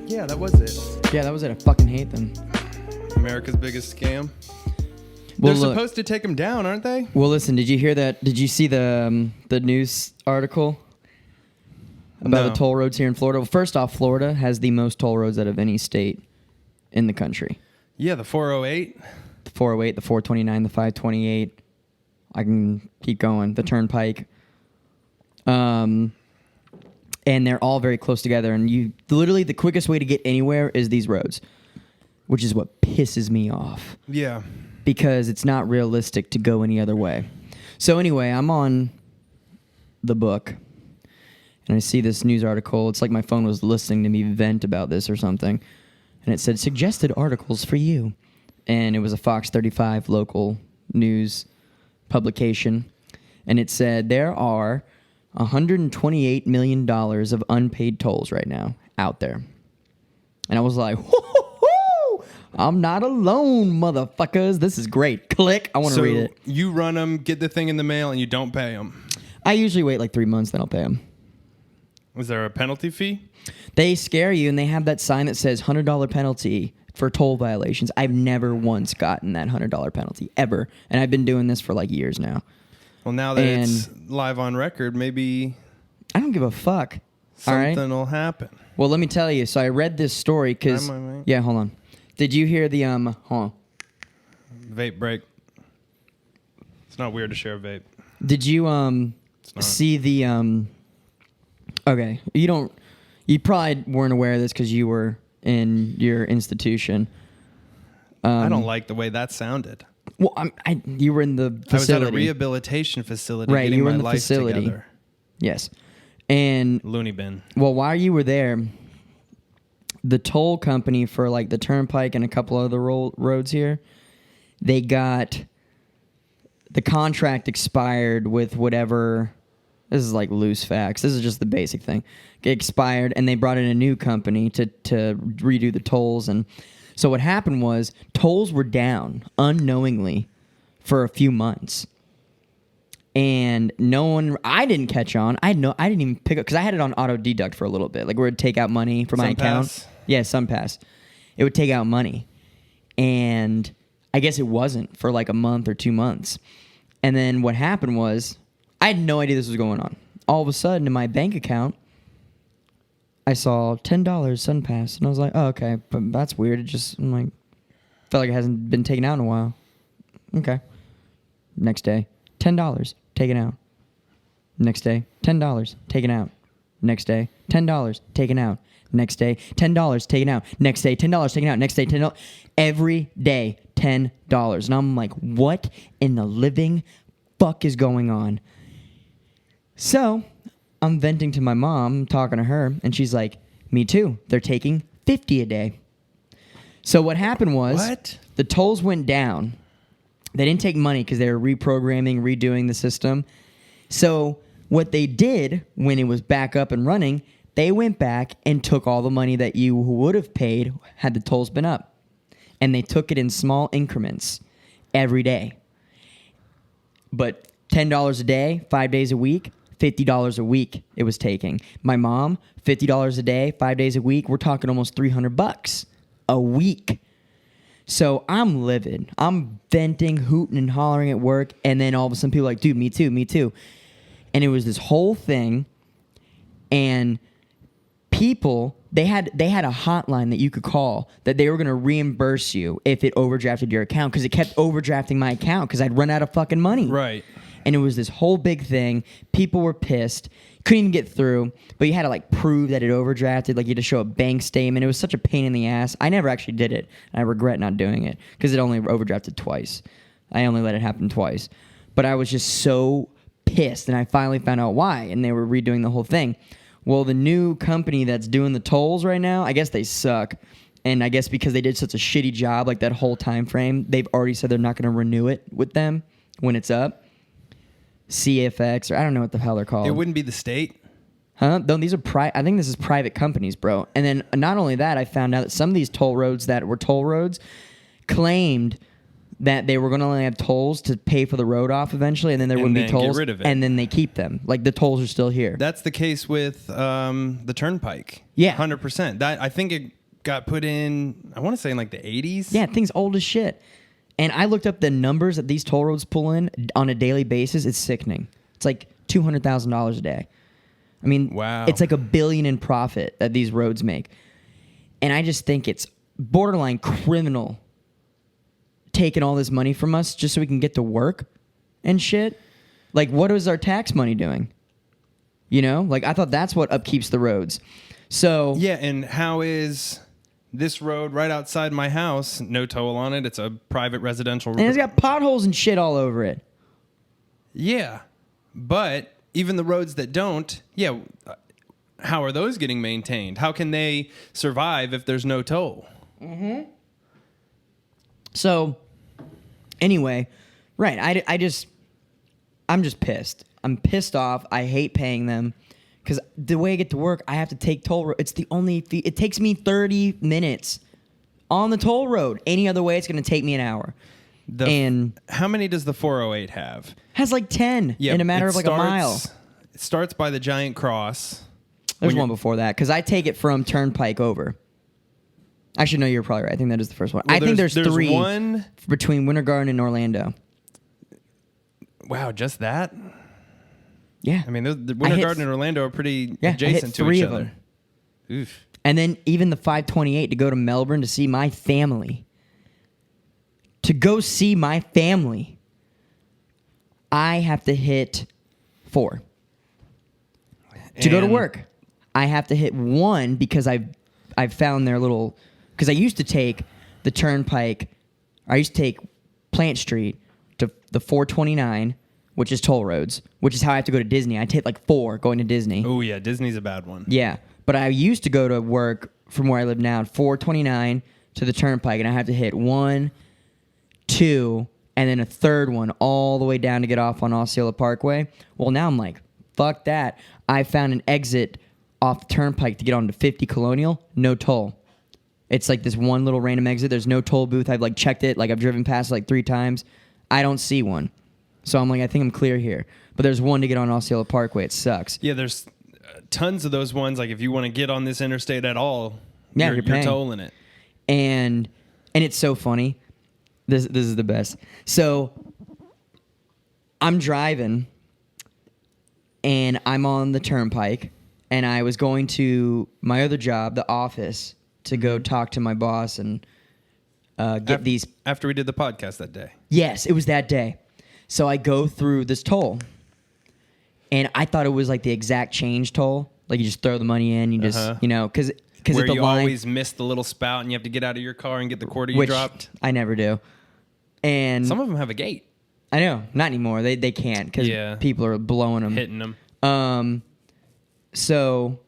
Yeah, that was it. Yeah, that was it. I fucking hate them. America's biggest scam. Well, They're supposed to take them down, aren't they? Well, listen, did you hear that? Did you see the news article about the toll roads here in Florida? Well, first off, Florida has the most toll roads out of any state in the country. Yeah, the 408. The 408, the 429, the 528. I can keep going. The Turnpike. And they're all very close together. And you literally, the quickest way to get anywhere is these roads, which is what pisses me off. Yeah. Because it's not realistic to go any other way. So anyway, I'm on the book, and I see this news article. It's like my phone was listening to me vent about this or something. And it said, suggested articles for you. And it was a Fox 35 local news publication. And it said, there are $128 million of unpaid tolls right now out there. And I was like, whoo, I'm not alone, motherfuckers. This is great. Click. I want to read it. You run them, get the thing in the mail, and you don't pay them. I usually wait like 3 months, then I'll pay them. Was there a penalty fee? They scare you, and they have that sign that says $100 penalty for toll violations. I've never once gotten that $100 penalty, ever. And I've been doing this for like years now. Well, now that it's live on record, maybe I don't give a fuck. Something will happen. Well, let me tell you. So I read this story because... Yeah, hold on. Did you hear the... Hold on. Vape break. It's not weird to share a vape. Did you see the... Okay, you probably weren't aware of this because you were in your institution. I don't like the way that sounded. Well, you were in the facility. I was at a rehabilitation facility, right? Getting You were my in the life facility. Together. Yes, and loony bin. Well, while you were there, the toll company for like the Turnpike and a couple other roads here, they got the contract expired with whatever. This is like loose facts. This is just the basic thing. It expired, and they brought in a new company to redo the tolls. And so what happened was tolls were down unknowingly for a few months. And I didn't catch on. I didn't even pick up, because I had it on auto deduct for a little bit. Like where it would take out money for my account. Yeah, SunPass. It would take out money. And I guess it wasn't for like a month or 2 months. And then what happened was, I had no idea this was going on. All of a sudden, in my bank account, I saw $10 SunPass. And I was like, oh, okay. But that's weird. It just, I'm like, felt like it hasn't been taken out in a while. Okay. Next day, $10 taken out. Next day, $10 taken out. Next day, $10 taken out. Next day, $10 taken out. Next day, $10 taken out. Next day, $10. Every day, $10. And I'm like, what in the living fuck is going on? So I'm venting to my mom, talking to her, and she's like, me too. They're taking $50 a day. So what happened was the tolls went down. They didn't take money because they were reprogramming, redoing the system. So what they did when it was back up and running, they went back and took all the money that you would have paid had the tolls been up. And they took it in small increments every day. But $10 a day, 5 days a week, $50 a week it was taking. My mom, $50 a day, 5 days a week. We're talking almost $300 a week. So I'm livid. I'm venting, hooting, and hollering at work. And then all of a sudden people are like, dude, me too, me too. And it was this whole thing. And people, they had a hotline that you could call that they were going to reimburse you if it overdrafted your account, because it kept overdrafting my account because I'd run out of fucking money. Right. And it was this whole big thing. People were pissed. Couldn't even get through. But you had to like prove that it overdrafted. Like you had to show a bank statement. It was such a pain in the ass. I never actually did it. And I regret not doing it because it only overdrafted twice. I only let it happen twice. But I was just so pissed. And I finally found out why. And they were redoing the whole thing. Well, the new company that's doing the tolls right now, I guess they suck. And I guess because they did such a shitty job, like that whole time frame, they've already said they're not going to renew it with them when it's up. CFX, or I don't know what the hell they're called. It wouldn't be the state? Huh? No, these are I think this is private companies, bro. And then not only that, I found out that some of these toll roads that were toll roads claimed that they were going to only have tolls to pay for the road off eventually, and then there wouldn't be then tolls. get rid of it. And then they keep them. Like, the tolls are still here. That's the case with the Turnpike. Yeah. 100%. That I think it got put in, I want to say in like the 80s. Yeah, thing's old as shit. And I looked up the numbers that these toll roads pull in on a daily basis. It's sickening. It's like $200,000 a day. I mean, wow. It's like $1 billion in profit that these roads make. And I just think it's borderline criminal taking all this money from us just so we can get to work and shit. Like, what is our tax money doing? You know? Like, I thought that's what upkeeps the roads. So... Yeah, and how is this road right outside my house, no toll on it, it's a private residential road. And it's got potholes and shit all over it. Yeah, but even the roads that don't, how are those getting maintained? How can they survive if there's no toll? Mm-hmm. So, anyway, right, I'm just pissed. I'm pissed off. I hate paying them because the way I get to work, I have to take toll road. It's the only fee. It takes me 30 minutes on the toll road. Any other way, it's going to take me an hour. And how many does the 408 have? Has like 10 in a matter of like a mile. It starts by the giant cross. There's one before that because I take it from Turnpike over. Actually, no, you're probably right. I think that is the first one. Well, I think there's three one between Winter Garden and Orlando. Wow, just that? Yeah. I mean, the Winter Garden and Orlando are pretty adjacent to three each of other. Them. Oof. And then even the 528 to go to Melbourne to see my family. To go see my family, I have to hit 4. To go to work, I have to hit 1 because I've found their little... Because I used to take the Turnpike... I used to take Plant Street to the 429, which is toll roads, which is how I have to go to Disney. I take like 4 going to Disney. Oh, yeah. Disney's a bad one. Yeah. But I used to go to work from where I live now, 429 to the Turnpike, and I have to hit 1, 2, and then a third one all the way down to get off on Osceola Parkway. Well, now I'm like, fuck that. I found an exit off the Turnpike to get onto 50 Colonial, no toll. It's like this one little random exit. There's no toll booth. I've like checked it. Like I've driven past it like 3 times. I don't see one. So I'm like, I think I'm clear here. But there's one to get on Osceola Parkway. It sucks. Yeah, there's tons of those ones. Like if you want to get on this interstate at all, you're tolling it. And it's so funny. This is the best. So I'm driving, and I'm on the Turnpike, and I was going to my other job, the office, to go talk to my boss and get these. After we did the podcast that day. Yes, it was that day. So I go through this toll, and I thought it was like the exact change toll. Like you just throw the money in, you just, because where at the you line, always miss the little spout and you have to get out of your car and get the quarter you dropped. I never do. And some of them have a gate. I know, not anymore. They can't because people are blowing them, hitting them. So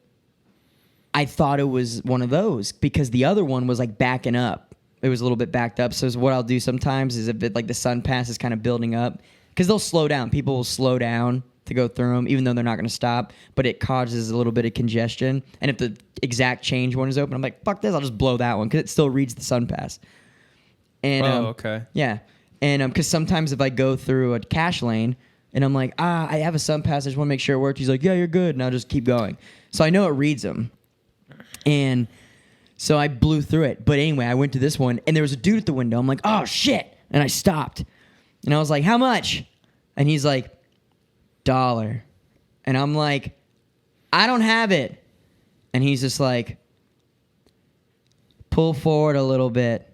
I thought it was one of those because the other one was like backing up. It was a little bit backed up. So what I'll do sometimes is if like the sun pass is kind of building up, because they'll slow down. People will slow down to go through them, even though they're not going to stop. But it causes a little bit of congestion. And if the exact change one is open, I'm like, fuck this. I'll just blow that one because it still reads the sun pass. And, okay. Yeah. And because sometimes if I go through a cash lane and I'm like, I have a sun pass, I just want to make sure it worked. He's like, yeah, you're good. And I'll just keep going. So I know it reads them. And so I blew through it. But anyway, I went to this one, and there was a dude at the window. I'm like, oh, shit. And I stopped. And I was like, how much? And he's like, $1. And I'm like, I don't have it. And he's just like, pull forward a little bit.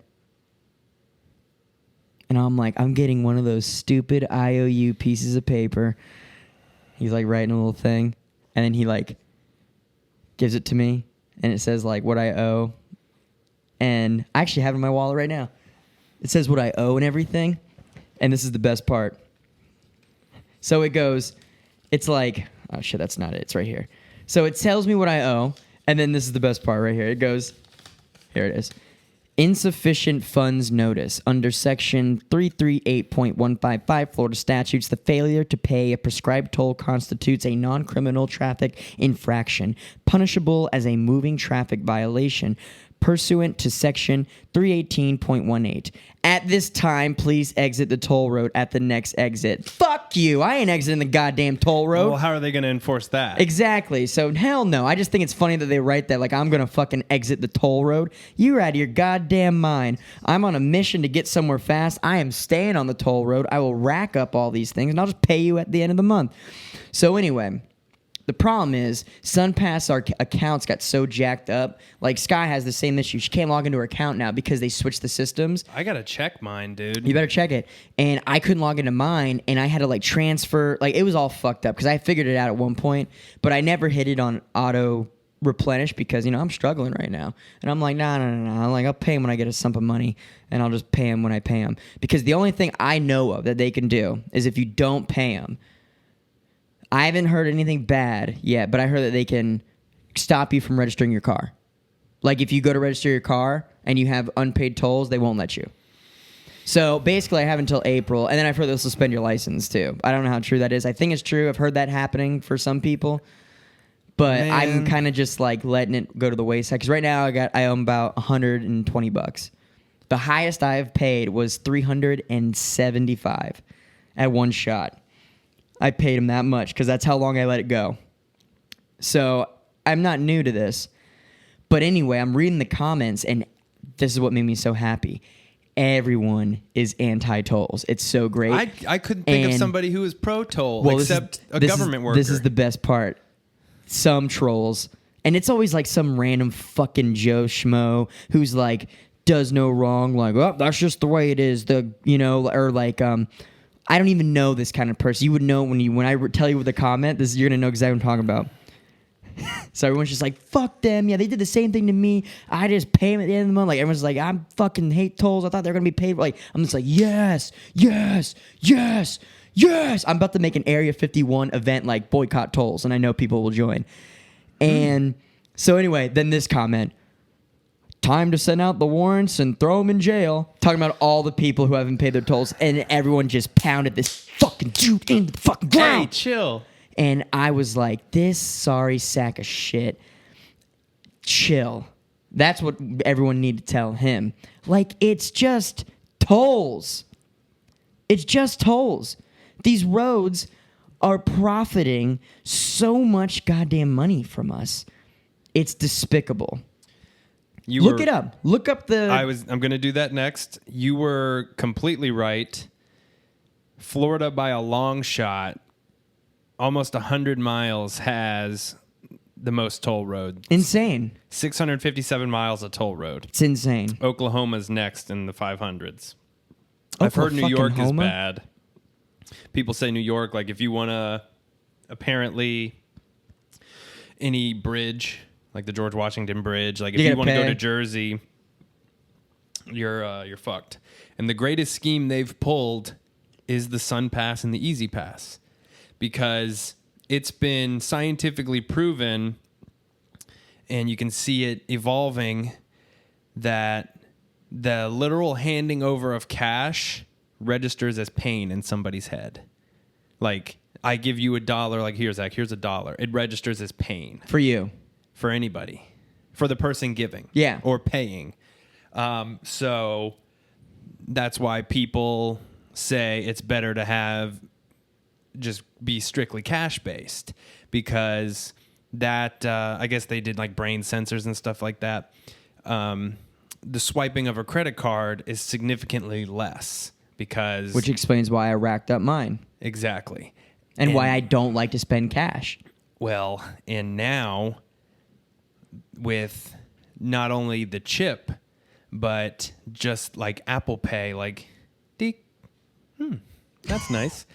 And I'm like, I'm getting one of those stupid IOU pieces of paper. He's like writing a little thing. And then he like gives it to me. And it says like what I owe. And I actually have it in my wallet right now. It says what I owe and everything. And this is the best part. So it goes, it's like, oh shit, that's not it. It's right here. So it tells me what I owe. And then this is the best part right here. It goes, here it is. Insufficient funds notice. Under Section 338.155 Florida statutes, the failure to pay a prescribed toll constitutes a non-criminal traffic infraction, punishable as a moving traffic violation. pursuant to section 318.18. At this time, please exit the toll road at the next exit. Fuck you. I ain't exiting the goddamn toll road. Well, how are they going to enforce that? Exactly. So, hell no. I just think it's funny that they write that like I'm going to fucking exit the toll road. You're out of your goddamn mind. I'm on a mission to get somewhere fast. I am staying on the toll road. I will rack up all these things, and I'll just pay you at the end of the month. So, anyway, the problem is SunPass, our accounts got so jacked up. Like, Sky has the same issue. She can't log into her account now because they switched the systems. I got to check mine, dude. You better check it. And I couldn't log into mine, and I had to, like, transfer. Like, it was all fucked up because I figured it out at one point, but I never hit it on auto replenish because, you know, I'm struggling right now. And I'm like, no. I'm like, I'll pay him when I get a sum of money, and I'll just pay him when I pay him. Because the only thing I know of that they can do is if you don't pay him, I haven't heard anything bad yet, but I heard that they can stop you from registering your car. Like, if you go to register your car and you have unpaid tolls, they won't let you. So, basically, I have until April, and then I've heard they'll suspend your license, too. I don't know how true that is. I think it's true. I've heard that happening for some people. But Man. I'm kind of just, like, letting it go to the wayside. Because right now, I owe about $120. The highest I've paid was $375 at one shot. I paid him that much because that's how long I let it go. So I'm not new to this. But anyway, I'm reading the comments, and this is what made me so happy. Everyone is anti-tolls. It's so great. I couldn't think of somebody who was pro-toll, well, except a government worker. This is the best part. Some trolls. And it's always like some random fucking Joe Schmo who's like, does no wrong. Like, oh, that's just the way it is. Or like, I don't even know this kind of person. You would know when I tell you with a comment. You're gonna know exactly what I'm talking about. So everyone's just like, fuck them. Yeah, they did the same thing to me. I just pay them at the end of the month. Like, everyone's like, I fucking hate tolls. I thought they were gonna be paid. Like, I'm just like, yes. I'm about to make an Area 51 event like boycott tolls, and I know people will join. And so anyway, then this comment. Time to send out the warrants and throw them in jail. Talking about all the people who haven't paid their tolls, and everyone just pounded this fucking dude in the fucking ground. Hey, chill. And I was like, this sorry sack of shit. Chill. That's what everyone needed to tell him. Like, it's just tolls. It's just tolls. These roads are profiting so much goddamn money from us. It's despicable. Look it up. Look up the... I'm going to do that next. You were completely right. Florida, by a long shot, almost 100 miles, has the most toll roads. Insane. 657 miles of toll road. It's insane. Oklahoma's next in the 500s. I've heard New York is bad. People say New York, like if you want to, apparently, any bridge... like the George Washington Bridge. Like if you want to go to Jersey, you're fucked. And the greatest scheme they've pulled is the Sun Pass and the Easy Pass, because it's been scientifically proven, and you can see it evolving, that the literal handing over of cash registers as pain in somebody's head. Like, I give you $1, like, here, Zach, here's $1. It registers as pain. For you. For anybody, for the person giving, yeah, or paying. So that's why people say it's better to have just be strictly cash based, because that I guess they did like brain sensors and stuff like that. The swiping of a credit card is significantly less, because which explains why I racked up mine. Exactly, and why I don't like to spend cash. Well, and now, with not only the chip, but just like Apple Pay, like, that's nice.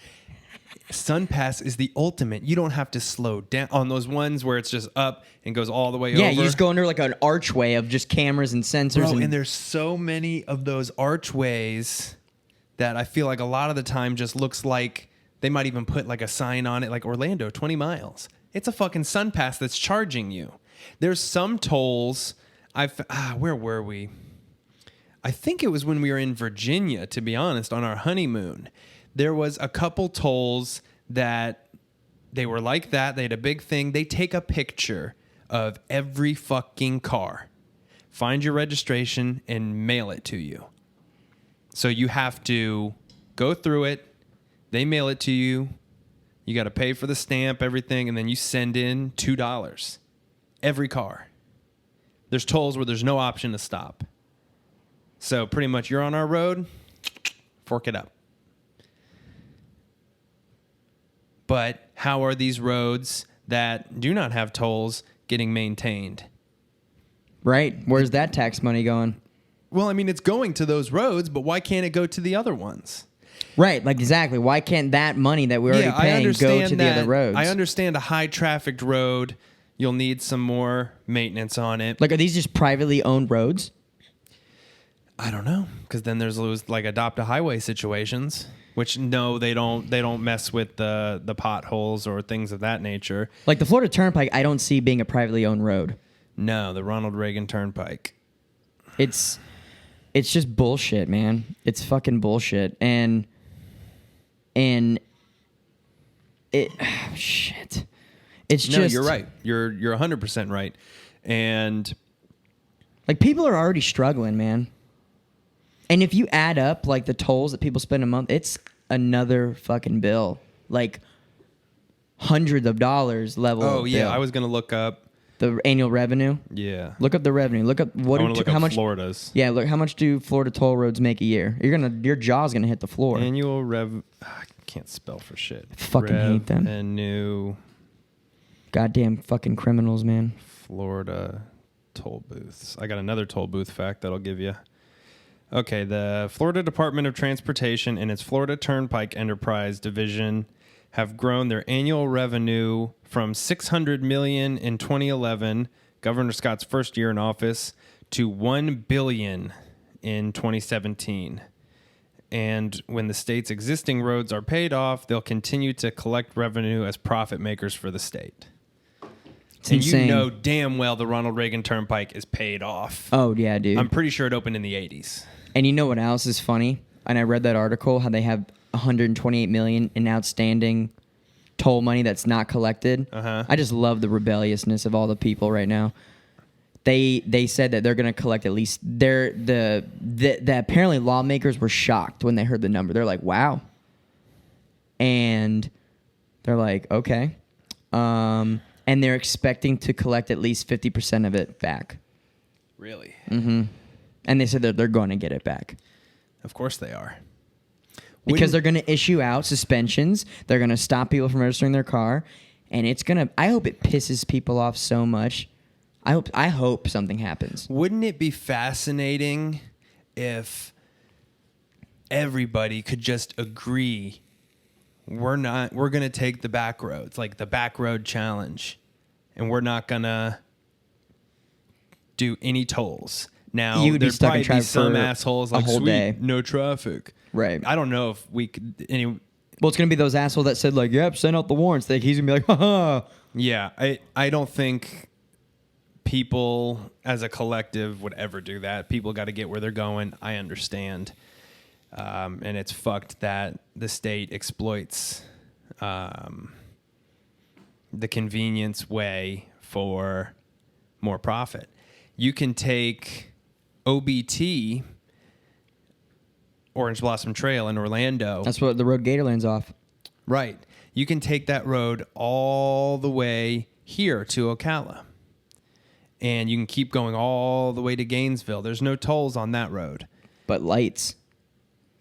SunPass is the ultimate. You don't have to slow down on those ones where it's just up and goes all the way over. Yeah, you just go under like an archway of just cameras and sensors. Bro, and there's so many of those archways that I feel like a lot of the time just looks like they might even put like a sign on it, like Orlando, 20 miles. It's a fucking SunPass that's charging you. There's some tolls. Where were we? I think it was when we were in Virginia, to be honest, on our honeymoon. There was a couple tolls that they were like that. They had a big thing. They take a picture of every fucking car find your registration, and mail it to you. So you have to go through it. They mail it to you. You got to pay for the stamp, everything, and then you send in $2 every car. There's tolls where there's no option to stop. So pretty much you're on our road, fork it up. But how are these roads that do not have tolls getting maintained? Right. Where's that tax money going? Well, I mean, it's going to those roads, but why can't it go to the other ones? Right, like exactly. Why can't that money that we're already paying go to the other roads? I understand a high-trafficked road, you'll need some more maintenance on it. Like, are these just privately owned roads? I don't know, because then there's like adopt-a-highway situations, which no, they don't mess with the potholes or things of that nature. Like the Florida Turnpike, I don't see being a privately owned road. No, the Ronald Reagan Turnpike. It's just bullshit, man. It's fucking bullshit. And it shit. It's just, no, you're right. You're 100% right. And like people are already struggling, man. And if you add up like the tolls that people spend a month, it's another fucking bill. Like hundreds of dollars level. oh yeah, bill. I was gonna look up. The annual revenue. Yeah. Look up the revenue. Look up how much Florida's. Yeah, look how much do Florida toll roads make a year? Your jaw's gonna hit the floor. Annual I can't spell for shit. Fucking hate them. Revenue. Goddamn fucking criminals, man. Florida toll booths. I got another toll booth fact that I'll give you. Okay, the Florida Department of Transportation and its Florida Turnpike Enterprise Division have grown their annual revenue from $600 million in 2011, Governor Scott's first year in office, to $1 billion in 2017. And when the state's existing roads are paid off, they'll continue to collect revenue as profit makers for the state. It's and insane. you know damn well the Ronald Reagan Turnpike is paid off. Oh yeah, dude. I'm pretty sure it opened in the 80s. And you know what else is funny? And I read that article how they have 128 million in outstanding toll money that's not collected. Uh-huh. I just love the rebelliousness of all the people right now. They said that they're going to collect at least the apparently lawmakers were shocked when they heard the number. They're like, "Wow." And they're like, "Okay." And they're expecting to collect at least 50% of it back. Really? Mhm. And they said that they're going to get it back. Of course they are. Because they're going to issue out suspensions. They're going to stop people from registering their car. And it's going to... I hope it pisses people off so much. I hope something happens. Wouldn't it be fascinating if everybody could just agree we're going to take the back roads, like the back road challenge, and we're not going to do any tolls. Now, You would be there'd stuck in probably be traffic some for assholes a like, whole sweet, day. no traffic. Right. I don't know if we could... Well, it's going to be those assholes that said, like, yep, send out the warrants. Like, he's going to be like, ha-ha. Yeah, I don't think people as a collective would ever do that. People got to get where they're going. I understand. And it's fucked that the state exploits the convenience way for more profit. You can take OBT, Orange Blossom Trail in Orlando. That's what the road Gatorland's off. Right. You can take that road all the way here to Ocala. And you can keep going all the way to Gainesville. There's no tolls on that road. But lights.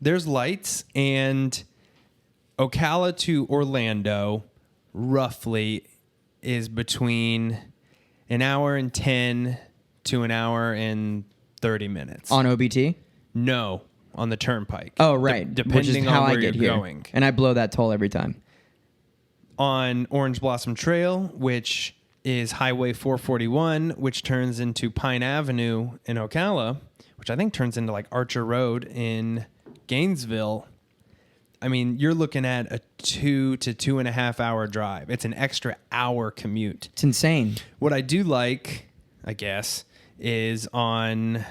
There's lights, and Ocala to Orlando roughly is between an hour and 10 to an hour and 30 minutes. On OBT? No, on the turnpike. Oh, right. Depending Which is how on where I get you're here. going. And I blow that toll every time. On Orange Blossom Trail, which is Highway 441, which turns into Pine Avenue in Ocala, which I think turns into like Archer Road in Gainesville. I mean, you're looking at a 2 to 2.5 hour drive. It's an extra hour commute. It's insane. What I do like, I guess, is on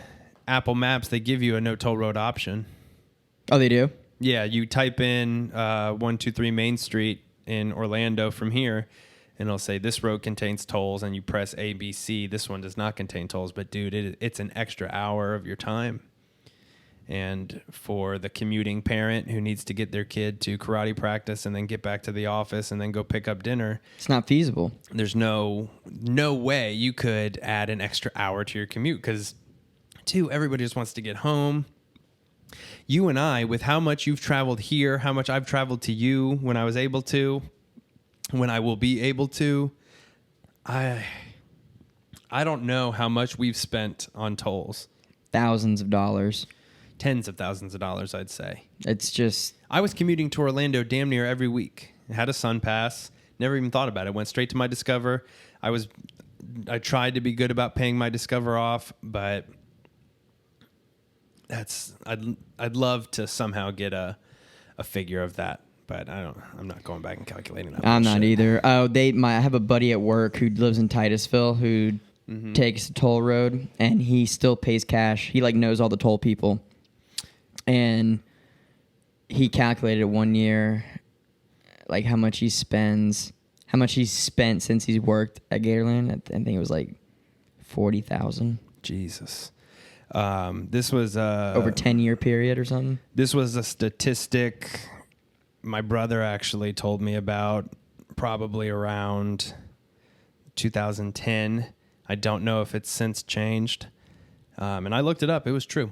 Apple Maps, they give you a no toll road option. Oh, they do? Yeah, you type in 123 Main Street in Orlando from here, and it'll say this road contains tolls, and you press A, B, C. This one does not contain tolls, but dude, it's an extra hour of your time. And for the commuting parent who needs to get their kid to karate practice and then get back to the office and then go pick up dinner, It's not feasible. there's no way you could add an extra hour to your commute because, two, everybody just wants to get home. You and I, with how much you've traveled here, how much I've traveled to you when I was able to, when I will be able to, I don't know how much we've spent on tolls. Thousands of dollars. Tens of thousands of dollars, I'd say. It's just... I was commuting to Orlando damn near every week. I had a Sun Pass. Never even thought about it. Went straight to my Discover. I tried to be good about paying my Discover off, but I'd love to somehow get a figure of that, but I'm not going back and calculating that. I'm not either. Oh, I have a buddy at work who lives in Titusville who takes the toll road, and he still pays cash. He knows all the toll people. And he calculated 1 year, how much he spent since he's worked at Gatorland. I think it was $40,000. Jesus. This was over 10-year period or something. This was a statistic my brother actually told me about, probably around 2010. I don't know if it's since changed. And I looked it up. It was true.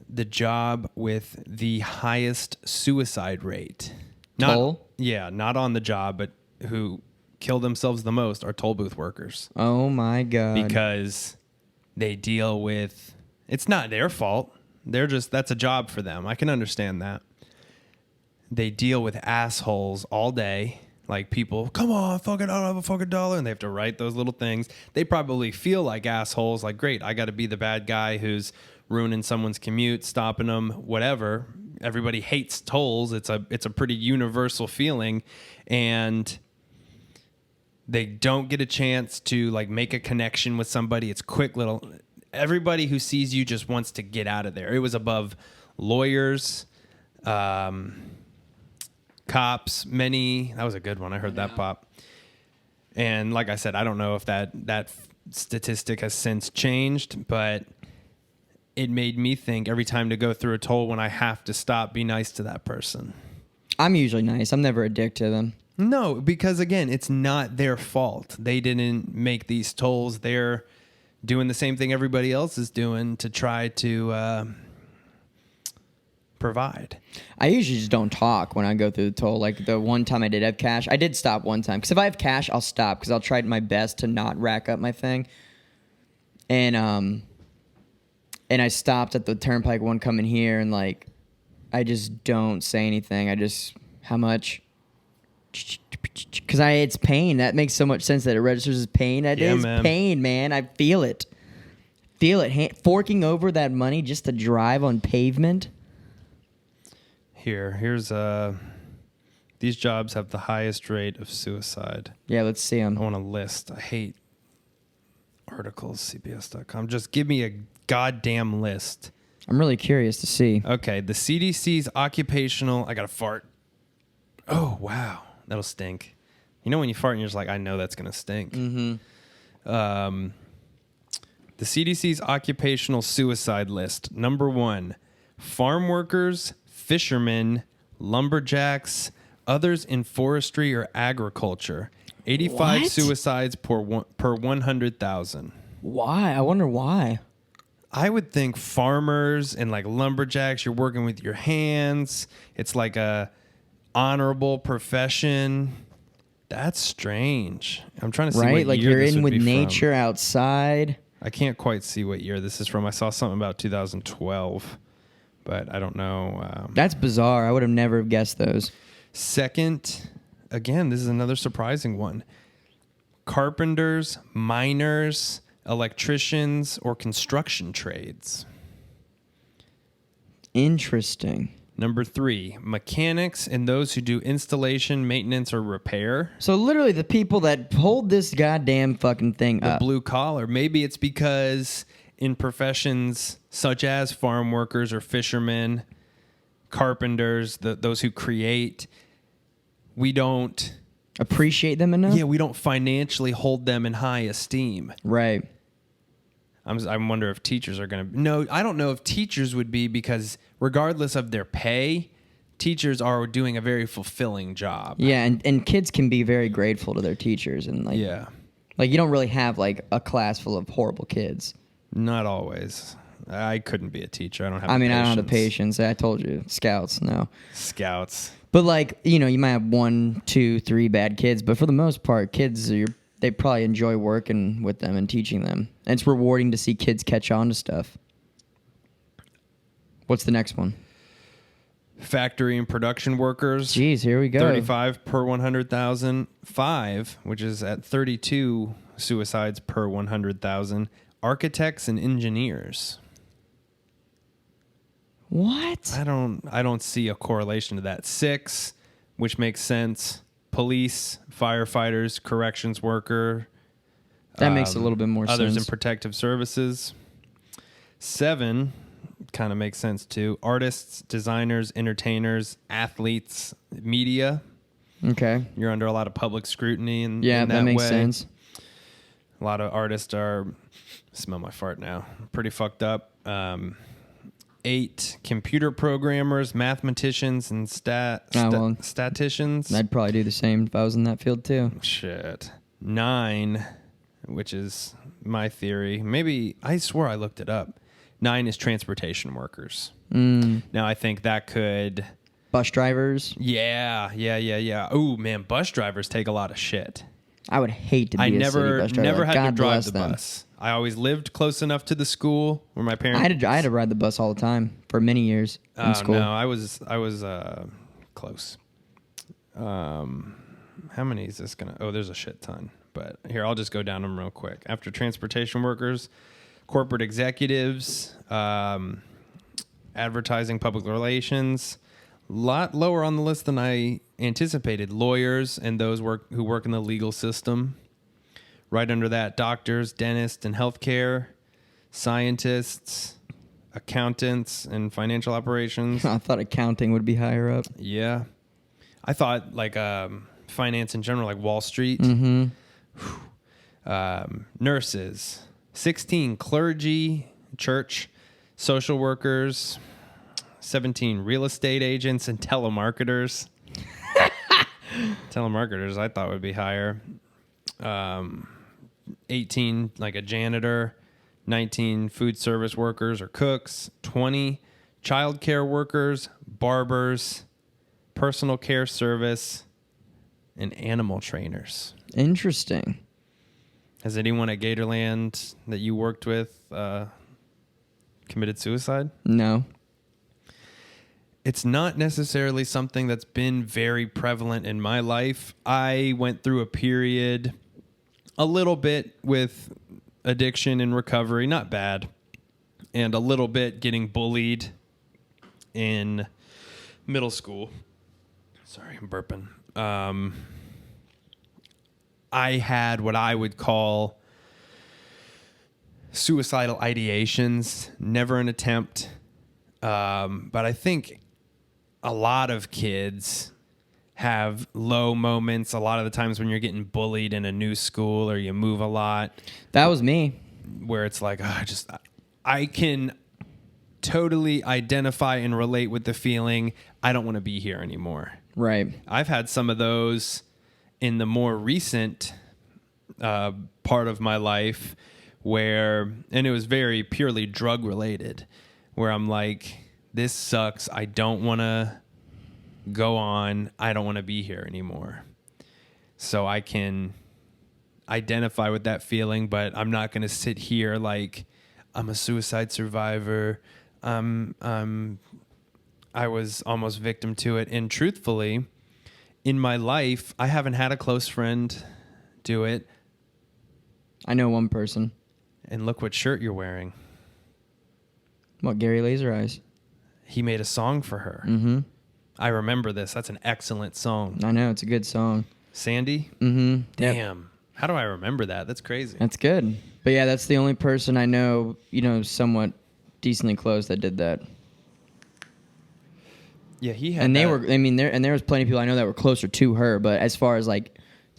The job with the highest suicide rate. Toll? Yeah, not on the job, but who kill themselves the most are toll booth workers. Oh, my God. Because they deal with... It's not their fault. That's a job for them. I can understand that. They deal with assholes all day. Like people, come on, fucking, I don't have a fucking dollar. And they have to write those little things. They probably feel like assholes. Like, great, I got to be the bad guy who's ruining someone's commute, stopping them, whatever. Everybody hates tolls. It's a pretty universal feeling. And they don't get a chance to make a connection with somebody. It's quick little... Everybody who sees you just wants to get out of there. It was above lawyers, cops, many. That was a good one. I heard that pop. And like I said, I don't know if that statistic has since changed, but it made me think every time to go through a toll when I have to stop, be nice to that person. I'm usually nice. I'm never a dick to them. No, because again, it's not their fault. They didn't make these tolls. They're doing the same thing everybody else is doing to try to provide. I usually just don't talk when I go through the toll. The one time I did have cash, I did stop one time. Because if I have cash, I'll stop because I'll try my best to not rack up my thing. And I stopped at the Turnpike one coming here, and I just don't say anything. I just, how much? Because it's pain. That makes so much sense that it registers as pain. That is pain, man. I feel it. Forking over that money just to drive on pavement. Here's these jobs have the highest rate of suicide. Yeah, let's see them. I want a list. I hate articles, CBS.com. Just give me a goddamn list. I'm really curious to see. Okay, the CDC's occupational... I got to fart. Oh, wow. That'll stink. You know when you fart and you're just like, I know that's going to stink. Mm-hmm. The CDC's occupational suicide list. Number 1, farm workers, fishermen, lumberjacks, others in forestry or agriculture. 85 What? suicides per 100,000. Why? I wonder why. I would think farmers and lumberjacks, you're working with your hands. It's like a honorable profession. That's strange. I'm trying to see what year you're this in would with be nature from. Outside. I can't quite see what year this is from. I saw something about 2012, but I don't know. That's bizarre. I would have never guessed those. Second, again, this is another surprising one. Carpenters, miners, electricians, or construction trades. Interesting. Number 3, mechanics and those who do installation, maintenance, or repair. So literally the people that hold this goddamn fucking thing The up. blue collar. Maybe it's because in professions such as farm workers or fishermen, carpenters, those who create, we don't appreciate them enough. Yeah, we don't financially hold them in high esteem. Right. I wonder if teachers are going to... No, I don't know if teachers would be, because regardless of their pay, teachers are doing a very fulfilling job. Yeah, and kids can be very grateful to their teachers. And like, Yeah. Like, you don't really have, like, a class full of horrible kids. Not always. I couldn't be a teacher. I don't have I don't have the patience. I told you. Scouts, no. Scouts. But, like, you know, you might have 1, 2, 3 bad kids, but for the most part, kids, they probably enjoy working with them and teaching them. And it's rewarding to see kids catch on to stuff. What's the next one? Factory and production workers. Jeez, here we go. 35 per 100,000. 5, which is at 32 suicides per 100,000. Architects and engineers. What? I don't see a correlation to that. 6, which makes sense. Police, firefighters, corrections worker. That makes a little bit more others sense. in protective services. 7 kind of makes sense too. Artists, designers, entertainers, athletes, media. Okay. You're under a lot of public scrutiny in that makes way. sense. A lot of artists are... Smell my fart now. Pretty fucked up. 8, computer programmers, mathematicians, and statisticians. I'd probably do the same if I was in that field too. Shit. 9, which is my theory. Maybe, I swore I looked it up. 9 is transportation workers. Now, I think that could... Bus drivers? Yeah. Oh, man, bus drivers take a lot of shit. I would hate to be a city bus driver. never had God to drive bless the them. bus. I always lived close enough to the school where my parents... I had to ride the bus all the time for many years in school. No, I was close. How many is this gonna... Oh, there's a shit ton. But here, I'll just go down them real quick. After transportation workers, corporate executives, advertising, public relations, a lot lower on the list than I anticipated. Lawyers and those who work in the legal system. Right under that, doctors, dentists, and healthcare, scientists, accountants, and financial operations. I thought accounting would be higher up. Yeah. I thought like finance in general, like Wall Street. Nurses. 16, clergy, church, social workers. 17, real estate agents and telemarketers. Telemarketers I thought would be higher. 18, like a janitor. 19, food service workers or cooks. 20, childcare workers, barbers, personal care service, and animal trainers. Interesting. Has anyone at Gatorland that you worked with committed suicide? No. It's not necessarily something that's been very prevalent in my life. I went through a period a little bit with addiction and recovery, not bad, and a little bit getting bullied in middle school. Sorry, I'm burping. I had what I would call suicidal ideations, never an attempt. But I think a lot of kids have low moments a lot of the times when you're getting bullied in a new school or you move a lot. That was me. Where it's like, I can totally identify and relate with the feeling, I don't want to be here anymore. Right. I've had some of those in the more recent part of my life and it was very purely drug related, where I'm like, this sucks. I don't want to go on. I don't want to be here anymore. So I can identify with that feeling, but I'm not going to sit here like I'm a suicide survivor. I was almost victim to it. And truthfully, in my life, I haven't had a close friend do it. I know one person. And look what shirt you're wearing. What, Gary Laser Eyes? He made a song for her. Mm-hmm. I remember this. That's an excellent song. I know, it's a good song. Sandy? Mm-hmm. Damn. Yep. How do I remember that? That's crazy. That's good. But yeah, that's the only person I know, somewhat decently close that did that. Yeah, he had And there was plenty of people I know that were closer to her, but as far as like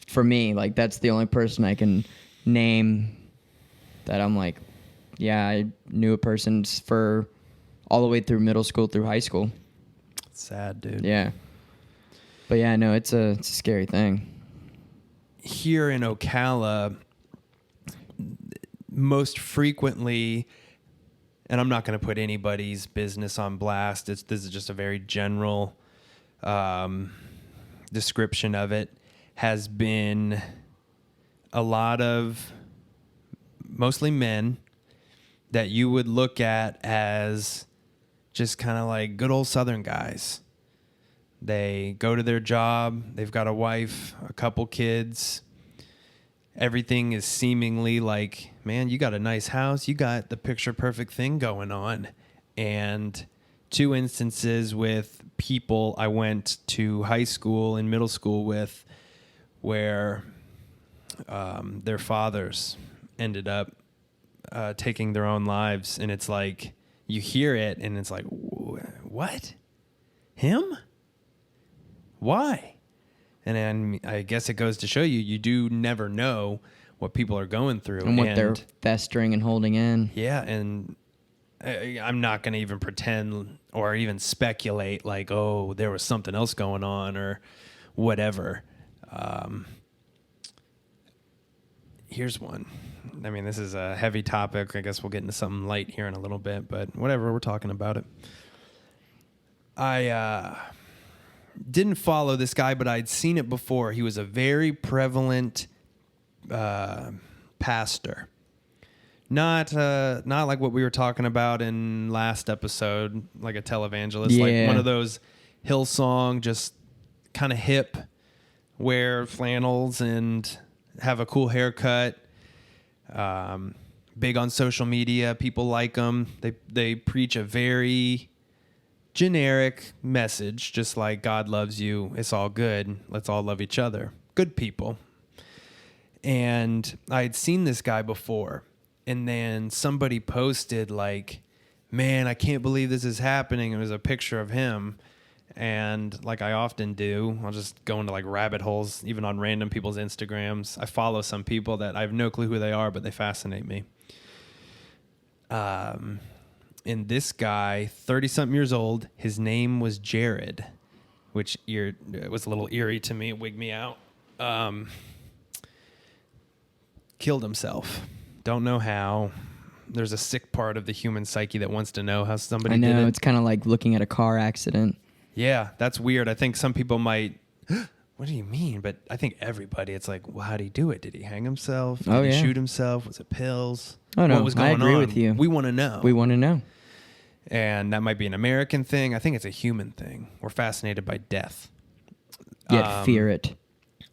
for me, like that's the only person I can name that I'm like, yeah, I knew a person for all the way through middle school through high school. Sad, dude. Yeah. But yeah, no, it's a scary thing. Here in Ocala, most frequently, and I'm not going to put anybody's business on blast. This is just a very general description of it, has been a lot of mostly men that you would look at as just kind of like good old Southern guys. They go to their job. They've got a wife, a couple kids. Everything is seemingly like, man, you got a nice house. You got the picture perfect thing going on. And 2 instances with people I went to high school and middle school with where their fathers ended up taking their own lives. And it's like, you hear it and it's like, what? Him? Why? And then I guess it goes to show you, you do never know what people are going through. And what they're festering and holding in. Yeah, and I'm not going to even pretend or even speculate like, oh, there was something else going on or whatever. Here's one. I mean, this is a heavy topic. I guess we'll get into something light here in a little bit, but whatever, we're talking about it. I didn't follow this guy, but I'd seen it before. He was a very prevalent pastor. Not like what we were talking about in last episode, like a televangelist, like one of those Hillsong, just kind of hip, wear flannels and have a cool haircut. Big on social media, people like him. They preach a very generic message, just like God loves you, it's all good, let's all love each other. Good people. And I had seen this guy before, and then somebody posted like, man, I can't believe this is happening. It was a picture of him. And like I often do, I'll just go into like rabbit holes, even on random people's Instagrams. I follow some people that I have no clue who they are, but they fascinate me. And this guy, 30-something years old, his name was Jared, which it was a little eerie to me. It wigged me out. Killed himself. Don't know how. There's a sick part of the human psyche that wants to know how somebody did it. I know, it's kind of like looking at a car accident. Yeah, that's weird. I think some people might, what do you mean? But I think everybody, it's like, well, how did he do it? Did he hang himself? Did he shoot himself? Was it pills? Oh, no, what was going on? I agree with you. We want to know. We want to know. And that might be an American thing. I think it's a human thing. We're fascinated by death. Yet fear it.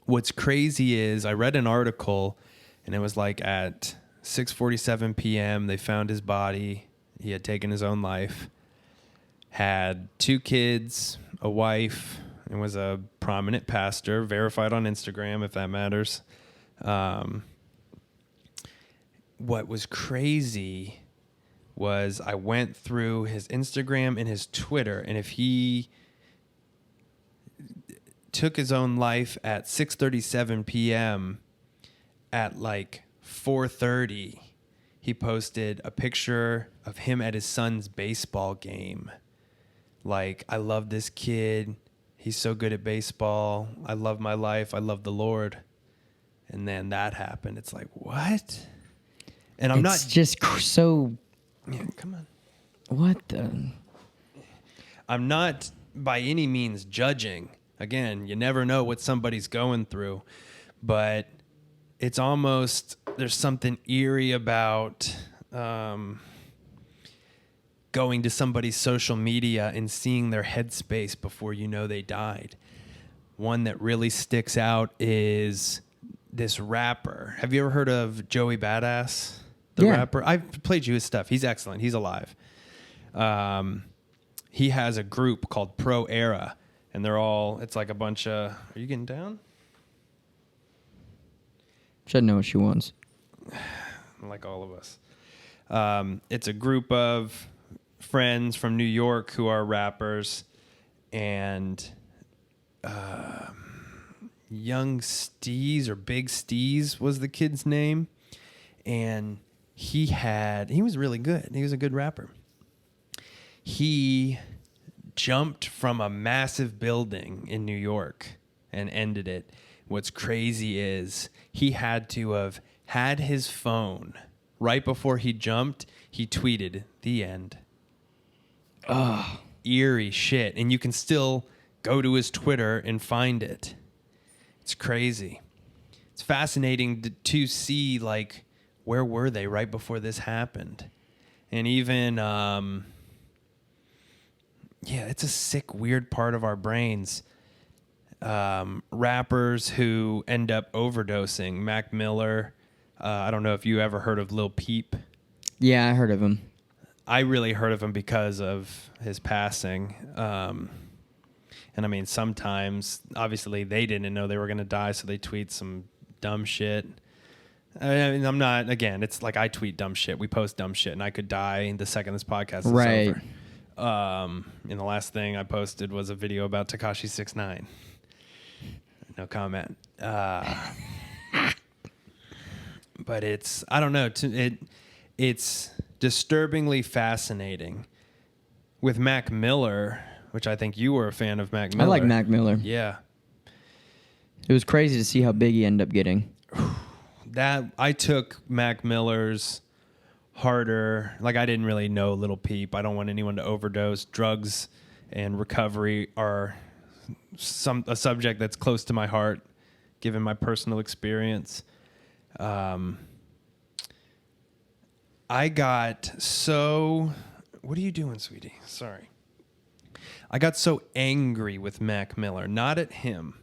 What's crazy is I read an article, and it was like at 6:47 p.m., they found his body. He had taken his own life. Had 2 kids, a wife, and was a prominent pastor, verified on Instagram, if that matters. What was crazy was I went through his Instagram and his Twitter, and if he took his own life at 6:37 p.m., at like 4:30, he posted a picture of him at his son's baseball game. Like, I love this kid. He's so good at baseball. I love my life. I love the Lord. And then that happened. It's like, what? And It's just so... Yeah, come on. What the... I'm not by any means judging. Again, you never know what somebody's going through. But it's almost... There's something eerie about... going to somebody's social media and seeing their headspace before you know they died. One that really sticks out is this rapper. Have you ever heard of Joey Badass, the rapper? I've played you his stuff. He's excellent. He's alive. He has a group called Pro Era, and it's like a bunch of... Are you getting down? Should know what she wants. Like all of us. It's a group of friends from New York who are rappers, and Young Steez or Big Steez was the kid's name. And he was really good. He was a good rapper. He jumped from a massive building in New York and ended it. What's crazy is he had to have had his phone right before he jumped. He tweeted, "The end." Oh, eerie shit. And you can still go to his Twitter and find it. It's crazy. It's fascinating to see, like, where were they right before this happened? And even, it's a sick, weird part of our brains. Rappers who end up overdosing. Mac Miller. I don't know if you ever heard of Lil Peep. Yeah, I heard of him. I really heard of him because of his passing. And I mean, sometimes, obviously, they didn't know they were going to die, so they tweet some dumb shit. I mean, I'm not, again, it's like I tweet dumb shit. We post dumb shit, and I could die the second this podcast is over. And the last thing I posted was a video about Tekashi 6ix9ine. No comment. But it's, I don't know, it's disturbingly fascinating. With Mac Miller, which I think you were a fan of Mac Miller. I like Mac Miller. Yeah. It was crazy to see how big he ended up getting. That I took Mac Miller's harder. Like, I didn't really know Lil Peep. I don't want anyone to overdose. Drugs and recovery are a subject that's close to my heart, given my personal experience. I got so... What are you doing, sweetie? Sorry. I got so angry with Mac Miller. Not at him,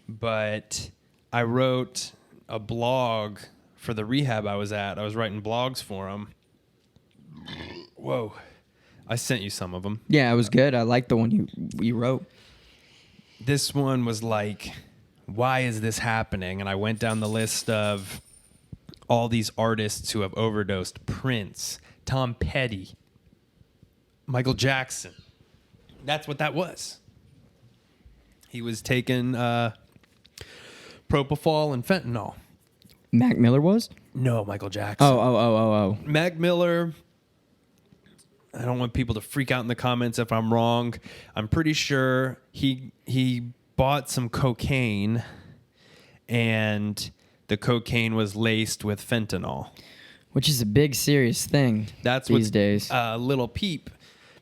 but I wrote a blog for the rehab I was at. I was writing blogs for him. Whoa. I sent you some of them. Yeah, it was good. I liked the one you wrote. This one was like, why is this happening? And I went down the list of all these artists who have overdosed. Prince, Tom Petty, Michael Jackson. That's what that was. He was taking propofol and fentanyl. Mac Miller was? No, Michael Jackson. Oh. Mac Miller, I don't want people to freak out in the comments if I'm wrong. I'm pretty sure he bought some cocaine, and the cocaine was laced with fentanyl. Which is a big, serious thing these days. Lil Peep,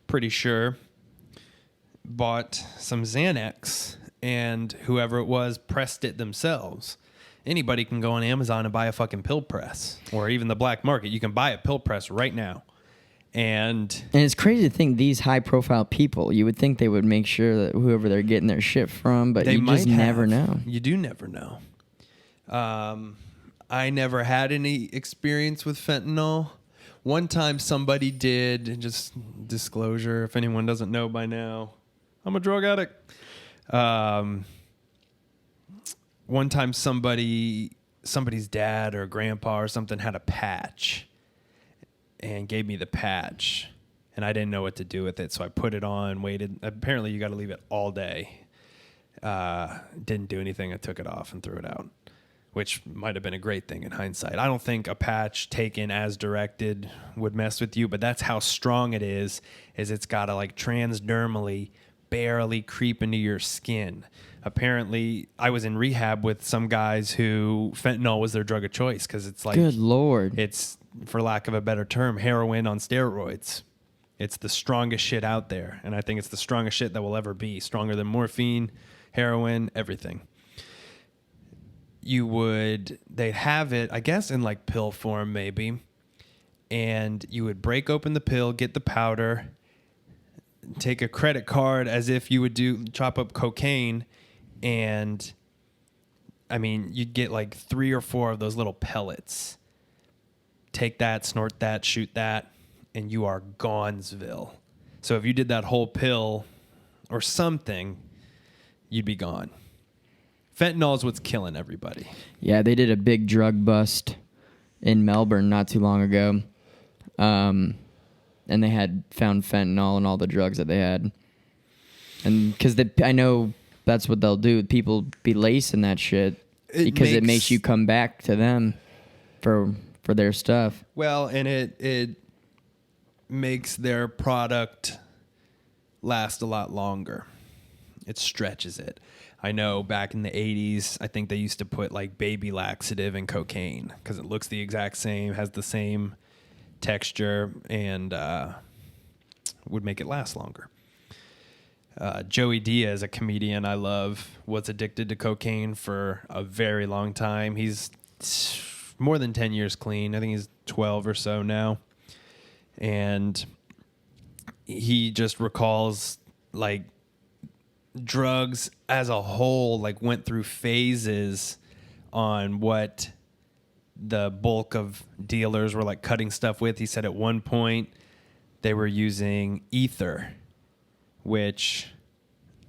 pretty sure, bought some Xanax, and whoever it was pressed it themselves. Anybody can go on Amazon and buy a fucking pill press, or even the black market. You can buy a pill press right now. And it's crazy to think these high-profile people, you would think they would make sure that whoever they're getting their shit from, but you just never know. You do never know. I never had any experience with fentanyl. One time somebody did, and just disclosure, if anyone doesn't know by now, I'm a drug addict. One time somebody's dad or grandpa or something had a patch and gave me the patch, and I didn't know what to do with it, so I put it on, waited. Apparently you got to leave it all day. Didn't do anything. I took it off and threw it out, which might have been a great thing in hindsight. I don't think a patch taken as directed would mess with you, but that's how strong it is it's got to, like, transdermally barely creep into your skin. Apparently, I was in rehab with some guys who fentanyl was their drug of choice because it's like... Good Lord. It's, for lack of a better term, heroin on steroids. It's the strongest shit out there, and I think it's the strongest shit that will ever be. Stronger than morphine, heroin, everything. They'd have it, I guess, in like pill form maybe, and you would break open the pill, get the powder, take a credit card as if you would chop up cocaine, and I mean, you'd get like 3 or 4 of those little pellets. Take that, snort that, shoot that, and you are Gonzville. So if you did that whole pill or something, you'd be gone. Fentanyl is what's killing everybody. Yeah, they did a big drug bust in Melbourne not too long ago. And they had found fentanyl in all the drugs that they had. And because I know that's what they'll do. People be lacing that shit because it makes you come back to them for their stuff. Well, and it makes their product last a lot longer. It stretches it. I know back in the 80s, I think they used to put like baby laxative in cocaine because it looks the exact same, has the same texture, and would make it last longer. Joey Diaz, a comedian I love, was addicted to cocaine for a very long time. He's more than 10 years clean. I think he's 12 or so now. And he just recalls like drugs as a whole like went through phases on what the bulk of dealers were like cutting stuff with. He said at one point they were using ether, which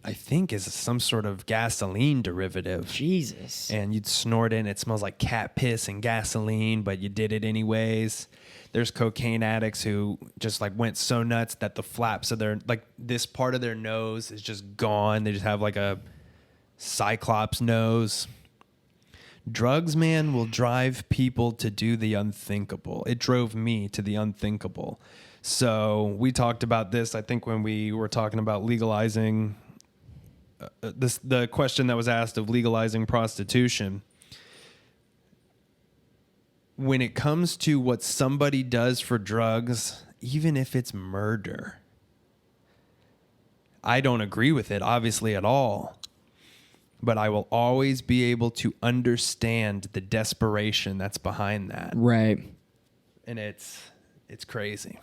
I think is some sort of gasoline derivative. Jesus. And you'd snort it and it smells like cat piss and gasoline, but you did it anyways. There's cocaine addicts who just like went so nuts that the flaps of their, like this part of their nose is just gone. They just have like a cyclops nose. Drugs, man, will drive people to do the unthinkable. It drove me to the unthinkable. So we talked about this, I think, when we were talking about legalizing the question that was asked of legalizing prostitution. When it comes to what somebody does for drugs, even if it's murder, I don't agree with it, obviously, at all. But I will always be able to understand the desperation that's behind that. Right. And it's crazy.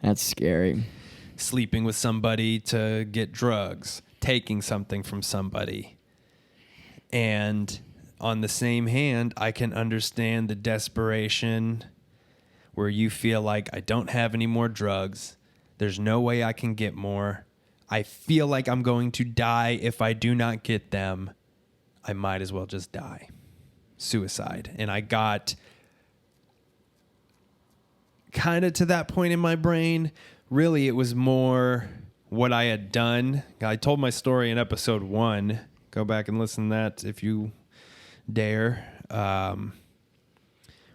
That's scary. Sleeping with somebody to get drugs, taking something from somebody. And on the same hand, I can understand the desperation where you feel like I don't have any more drugs. There's no way I can get more. I feel like I'm going to die if I do not get them. I might as well just die. Suicide. And I got kind of to that point in my brain. Really, it was more what I had done. I told my story in episode 1. Go back and listen to that if you dare.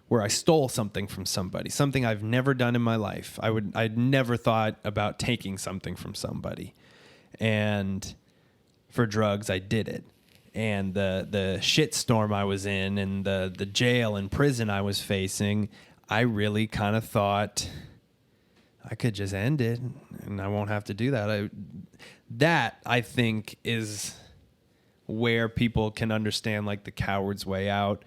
Where I stole something from somebody, something I've never done in my life. I'd never thought about taking something from somebody. And for drugs, I did it. And the shitstorm I was in and the jail and prison I was facing, I really kind of thought I could just end it and I won't have to do that. That, I think, is where people can understand like the coward's way out.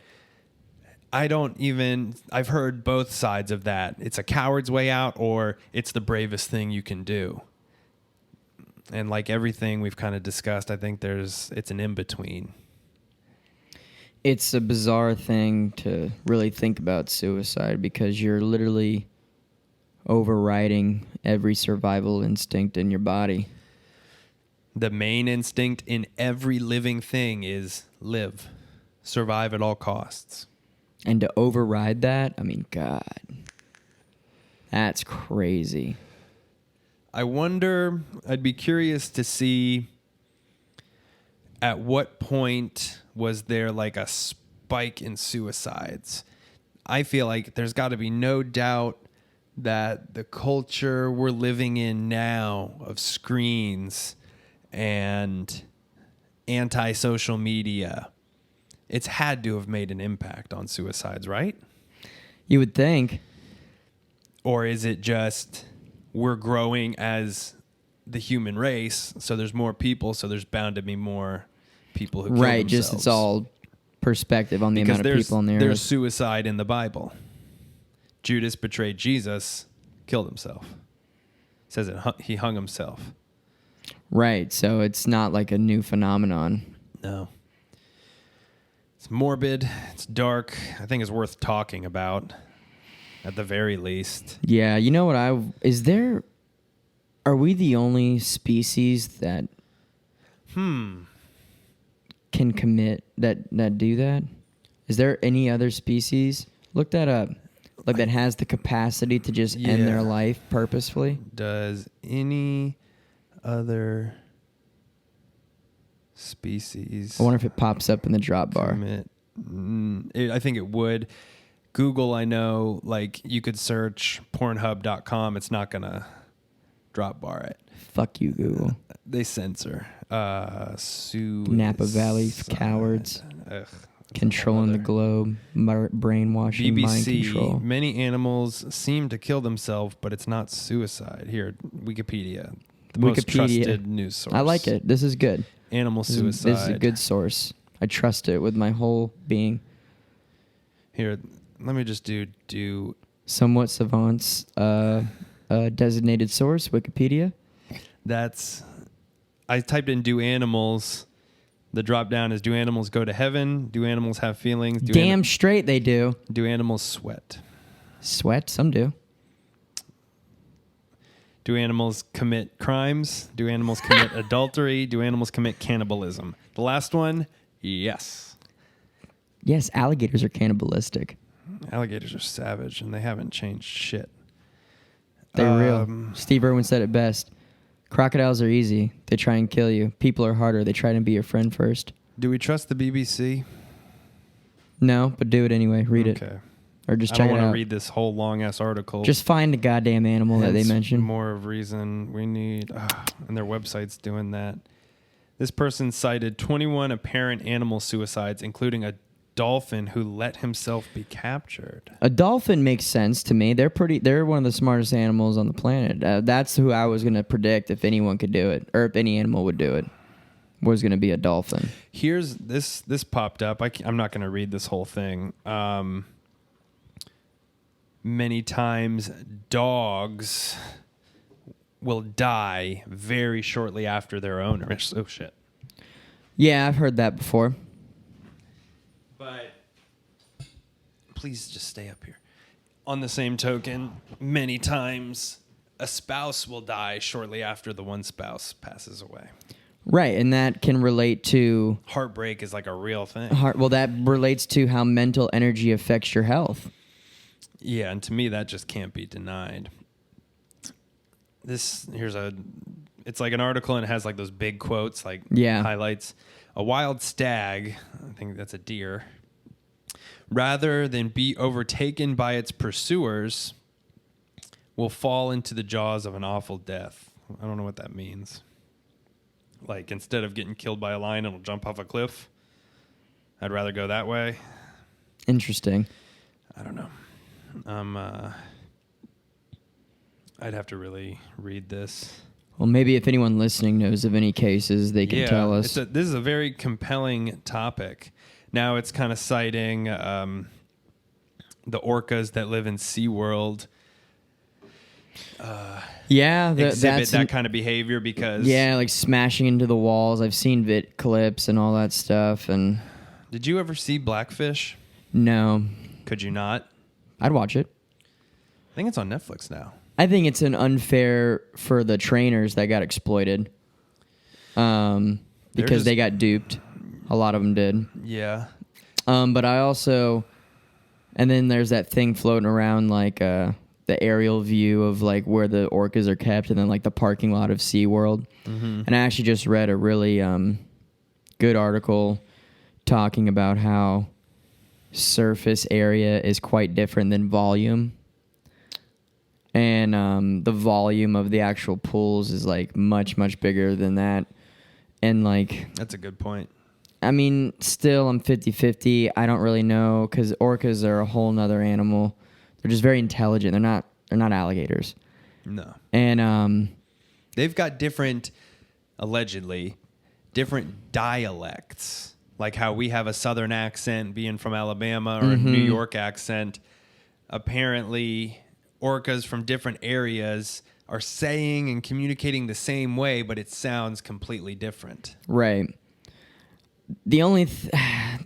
I've heard both sides of that. It's a coward's way out or it's the bravest thing you can do. And like everything we've kind of discussed, I think it's an in-between. It's a bizarre thing to really think about suicide because you're literally overriding every survival instinct in your body. The main instinct in every living thing is live, survive at all costs. And to override that, I mean, God, that's crazy. I wonder, I'd be curious to see at what point was there like a spike in suicides. I feel like there's got to be no doubt that the culture we're living in now of screens and anti-social media, it's had to have made an impact on suicides, right? You would think. Or is it just we're growing as the human race, so there's more people, so there's bound to be more people who kill right, themselves. Just it's all perspective on the because amount of people on the earth. There's suicide in the Bible. Judas betrayed Jesus, killed himself. It says he hung himself. Right, so it's not like a new phenomenon. No. It's morbid, it's dark. I think it's worth talking about, at the very least. Yeah, you know what are we the only species that can commit, that do that? Is there any other species? Look that up. Like that has the capacity to just end their life purposefully? Does any other species. I wonder if it pops up in the drop bar. Commit. I think it would. Google, I know, like you could search Pornhub.com. It's not gonna drop bar it. Fuck you, Google. They censor. Napa Valley cowards. Ugh. Controlling the globe, brainwashing, mind control. BBC, many animals seem to kill themselves, but it's not suicide. Here, Wikipedia, the most trusted news source. I like it. This is good. Animal suicide. This is a good source. I trust it with my whole being. Here, let me just do Somewhat Savants, designated source, Wikipedia. I typed in do animals. The drop down is do animals go to heaven? Do animals have feelings? Damn straight they do. Do animals sweat? Sweat? Some do. Do animals commit crimes? Do animals commit adultery? Do animals commit cannibalism? The last one, yes. Yes, alligators are cannibalistic. Alligators are savage, and they haven't changed shit. They're real. Steve Irwin said it best. Crocodiles are easy. They try and kill you. People are harder. They try to be your friend first. Do we trust the BBC? No, but do it anyway. Read it. Or just check it out. I don't want to read this whole long-ass article. Just find the goddamn animal that they mentioned. More of reason we need. And their website's doing that. This person cited 21 apparent animal suicides, including a dolphin who let himself be captured. A dolphin makes sense to me. They're one of the smartest animals on the planet. That's who I was going to predict if anyone could do it, or if any animal would do it, was going to be a dolphin. Here's this popped up. I'm not going to read this whole thing. Many times dogs will die very shortly after their owner. Oh shit. Yeah, I've heard that before. But please just stay up here. On the same token, many times a spouse will die shortly after the one spouse passes away. Right, and that can relate to... Heartbreak is like a real thing. Well, that relates to how mental energy affects your health. Yeah, and to me, that just can't be denied. It's like an article, and it has like those big quotes, like highlights. A wild stag, I think that's a deer, rather than be overtaken by its pursuers, will fall into the jaws of an awful death. I don't know what that means. Like, instead of getting killed by a lion, it'll jump off a cliff. I'd rather go that way. Interesting. I don't know. I'd have to really read this. Well, maybe if anyone listening knows of any cases, they can tell us. This is a very compelling topic. Now it's kind of citing the orcas that live in SeaWorld. Exhibit that kind of behavior because... Yeah, like smashing into the walls. I've seen clips and all that stuff. And did you ever see Blackfish? No. Could you not? I'd watch it. I think it's on Netflix now. I think it's an unfair for the trainers that got exploited because they got duped. A lot of them did. Yeah. But I also... And then there's that thing floating around like the aerial view of like where the orcas are kept and then like the parking lot of SeaWorld. Mm-hmm. And I actually just read a really good article talking about how surface area is quite different than volume. And the volume of the actual pools is like much, much bigger than that. And like... That's a good point. I mean, still I'm 50-50. I don't really know because orcas are a whole nother animal. They're just very intelligent. They're not alligators. No. And they've got allegedly different dialects. Like how we have a southern accent being from Alabama or a New York accent. Apparently... orcas from different areas are saying and communicating the same way, but it sounds completely different. Right. The only thing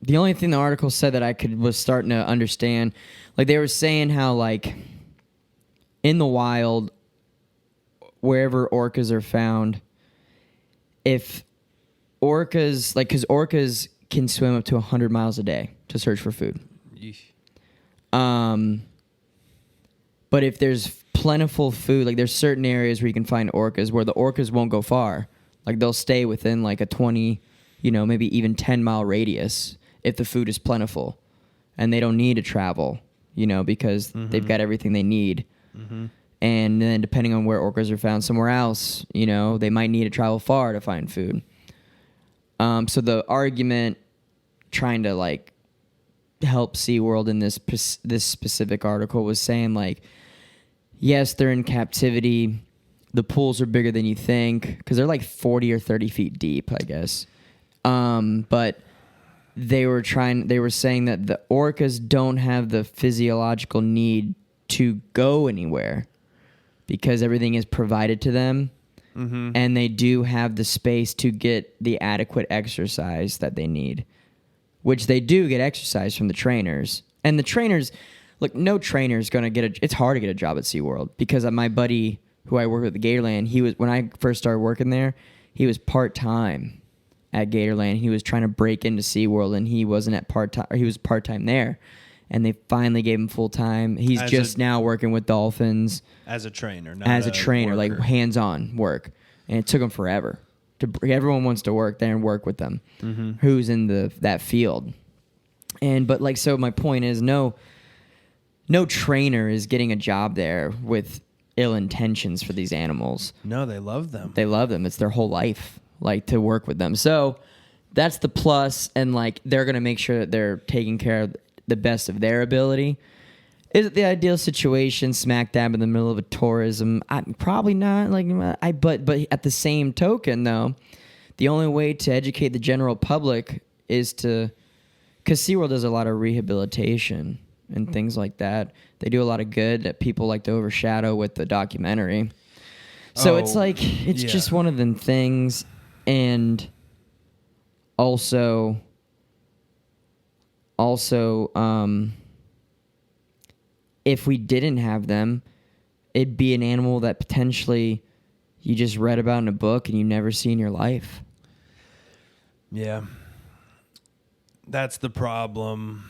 the article said that I was starting to understand, like they were saying how like in the wild, wherever orcas are found, if orcas, like, because orcas can swim up to 100 miles a day to search for food. Yeesh. But if there's plentiful food, like there's certain areas where you can find orcas where the orcas won't go far. Like they'll stay within like a 20, maybe even 10-mile radius if the food is plentiful, and they don't need to travel, because they've got everything they need. Mm-hmm. And then depending on where orcas are found somewhere else, they might need to travel far to find food. So the argument trying to like help SeaWorld in this specific article was saying like, yes, they're in captivity. The pools are bigger than you think because they're like 40 or 30 feet deep, I guess. But they were saying that the orcas don't have the physiological need to go anywhere because everything is provided to them. Mm-hmm. And they do have the space to get the adequate exercise that they need, which they do get exercise from the trainers. And the trainers, look, no trainer is going to it's hard to get a job at SeaWorld because my buddy who I work with at Gatorland, when I first started working there, he was part-time at Gatorland. He was trying to break into SeaWorld, and he wasn't at part-time, or he was part-time there. And they finally gave him full-time. He's just now working with dolphins. As a trainer, not as a trainer, worker. like hands-on work. And it took him forever. Everyone wants to work there and work with them, who's in that field. But so my point is, no trainer is getting a job there with ill intentions for these animals. No, they love them. They love them. It's their whole life, like, to work with them. So that's the plus, and like they're gonna make sure that they're taking care of the best of their ability. Is it the ideal situation, smack dab in the middle of a tourism? Probably not. But at the same token, though, the only way to educate the general public is because SeaWorld does a lot of rehabilitation and things like that. They do a lot of good that people like to overshadow with the documentary. So it's just one of them things. And also, if we didn't have them, it'd be an animal that potentially you just read about in a book and you never see in your life. Yeah. That's the problem.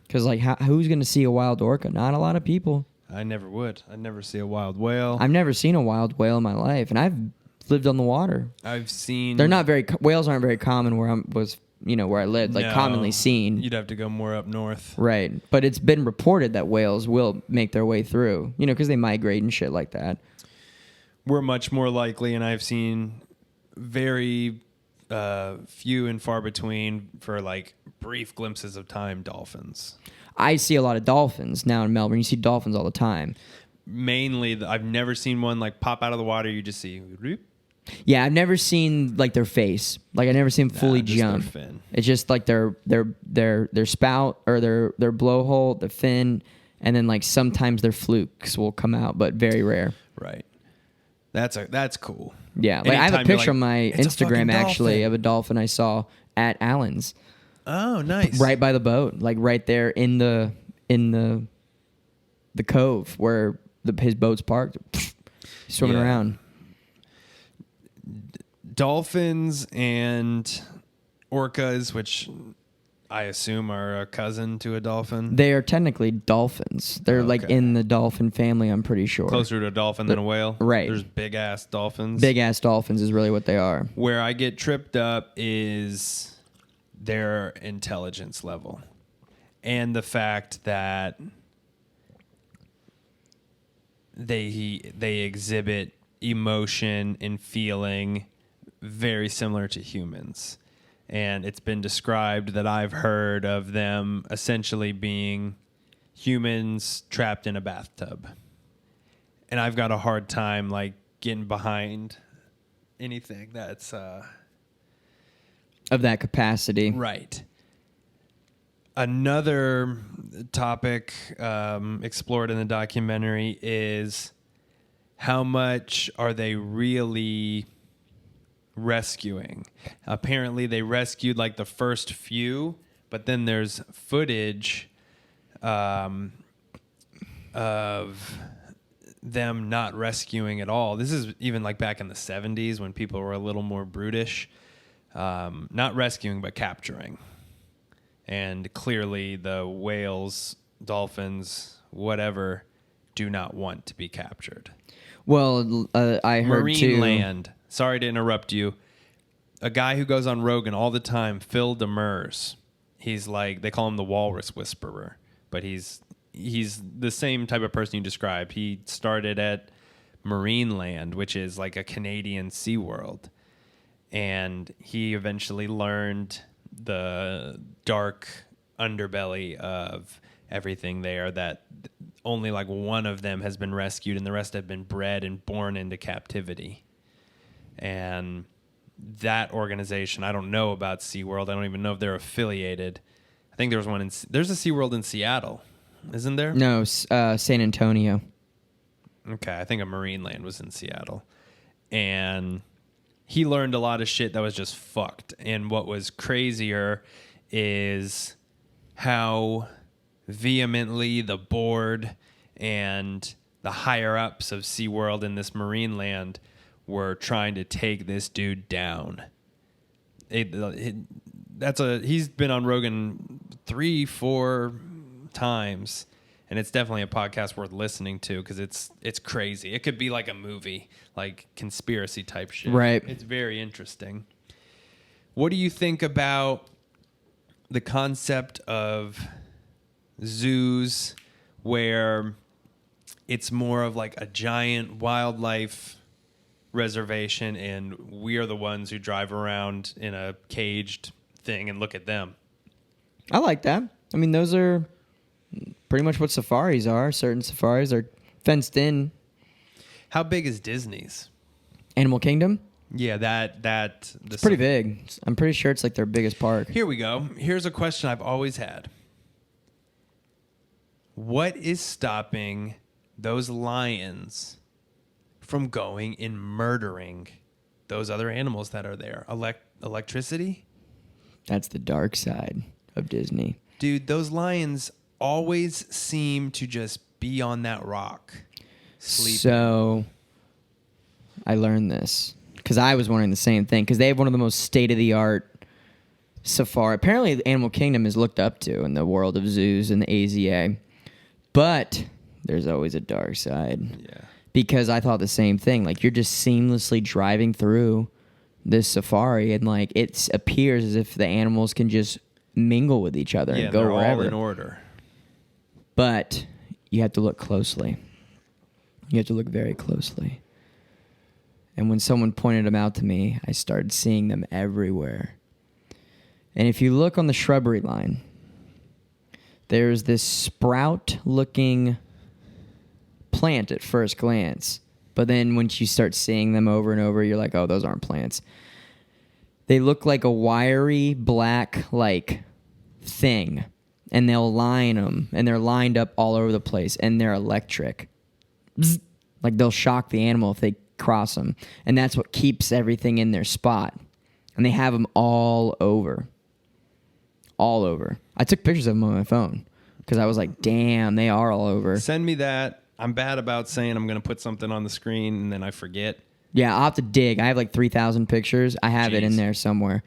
Because, who's going to see a wild orca? Not a lot of people. I never would. I'd never see a wild whale. I've never seen a wild whale in my life, and I've lived on the water. I've seen... Whales aren't very common where I lived, commonly seen. You'd have to go more up north. Right. But it's been reported that whales will make their way through, because they migrate and shit like that. We're much more likely, and I've seen very few and far between for brief glimpses of time dolphins. I see a lot of dolphins now in Melbourne. You see dolphins all the time. Mainly, I've never seen one pop out of the water. You just see... Yeah, I've never seen their face. I never seen them fully jump. Their fin. It's just their spout or their blowhole, the fin, and then sometimes their flukes will come out, but very rare. Right. That's cool. Yeah, I have a picture on my Instagram actually of a dolphin I saw at Allen's. Oh, nice. Right by the boat, right there in the cove where his boat's parked, swimming around. Dolphins and orcas, which I assume are a cousin to a dolphin. They are technically dolphins. They're in the dolphin family, I'm pretty sure. Closer to a dolphin than a whale. Right. There's big-ass dolphins. Big-ass dolphins is really what they are. Where I get tripped up is their intelligence level. And the fact that they exhibit emotion and feeling very similar to humans. And it's been described that I've heard of them essentially being humans trapped in a bathtub. And I've got a hard time getting behind anything that's of that capacity. Right. Another topic explored in the documentary is how much are they really rescuing? Apparently they rescued the first few, but then there's footage of them not rescuing at all. This is even back in the 70s when people were a little more brutish. Not rescuing, but capturing. And clearly the whales, dolphins, whatever, do not want to be captured. Well, I heard Marine too. land sorry to interrupt you. A guy who goes on Rogan all the time, Phil Demers. He's like, they call him the Walrus Whisperer, but he's the same type of person you described. He started at Marineland, which is like a Canadian SeaWorld. And he eventually learned the dark underbelly of everything there, that only like one of them has been rescued and the rest have been bred and born into captivity. And that organization, I don't know about SeaWorld. I don't even know if they're affiliated. I think there's there's a SeaWorld in Seattle, isn't there? No, San Antonio. Okay, I think a Marineland was in Seattle. And he learned a lot of shit that was just fucked. And what was crazier is how vehemently the board and the higher-ups of SeaWorld in this Marineland were trying to take this dude down. He's been on Rogan 3-4 times, and it's definitely a podcast worth listening to because it's crazy. It could be like a movie, like conspiracy type shit. Right. It's very interesting. What do you think about the concept of zoos where it's more of like a giant wildlife reservation and we are the ones who drive around in a caged thing and look at them? I like that. I mean, those are pretty much what safaris are. Certain safaris are fenced in. How big is Disney's? Animal Kingdom? Yeah, it's Pretty big. I'm pretty sure it's like their biggest park. Here we go. Here's a question I've always had. What is stopping those lions from going and murdering those other animals that are there? Electricity? That's the dark side of Disney. Dude, those lions always seem to just be on that rock, sleeping. So I learned this because I was wondering the same thing, because they have one of the most state-of-the-art safari. Apparently, Animal Kingdom is looked up to in the world of zoos and the AZA. But there's always a dark side. Yeah. Because I thought the same thing. Like, you're just seamlessly driving through this safari, and like it appears as if the animals can just mingle with each other and go they're wherever. all in order. But you have to look closely. You have to look very closely. And when someone pointed them out to me, I started seeing them everywhere. And if you look on the shrubbery line, there's this sprout-looking plant at first glance. But then once you start seeing them over and over, you're like, oh, those aren't plants. They look like a wiry black like thing. And they'll line them, and they're lined up all over the place, and they're electric. Bzz. Like, they'll shock the animal if they cross them. And that's what keeps everything in their spot. And they have them all over. All over. I took pictures of them on my phone because I was like, damn, they are all over. Send me that. I'm bad about saying I'm going to put something on the screen and then I forget. Yeah, I'll have to dig. I have like 3,000 pictures. I have it in there somewhere.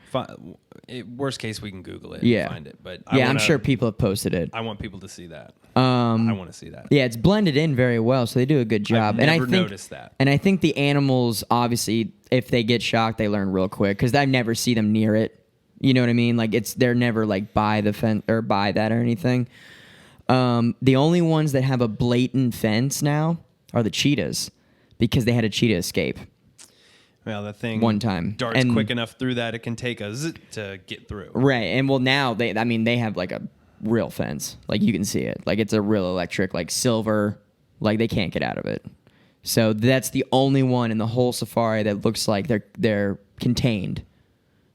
Worst case, we can Google it Yeah. and find it. But I'm sure people have posted it. I want people to see that. I want to see that. Yeah, it's blended in very well, so they do a good job. I've never noticed that. And I think the animals, obviously, if they get shocked, they learn real quick because I never see them near it. You know what I mean? Like, they're never like by the fence or by that or anything. The only ones that have a blatant fence now are the cheetahs because they had a cheetah escape. Well, the thing one time darts quick enough through that it can take a zit to get through. Right, and well now they have like a real fence, like you can see it, like it's a real electric, like silver, like they can't get out of it. So that's the only one in the whole safari that looks like they're contained.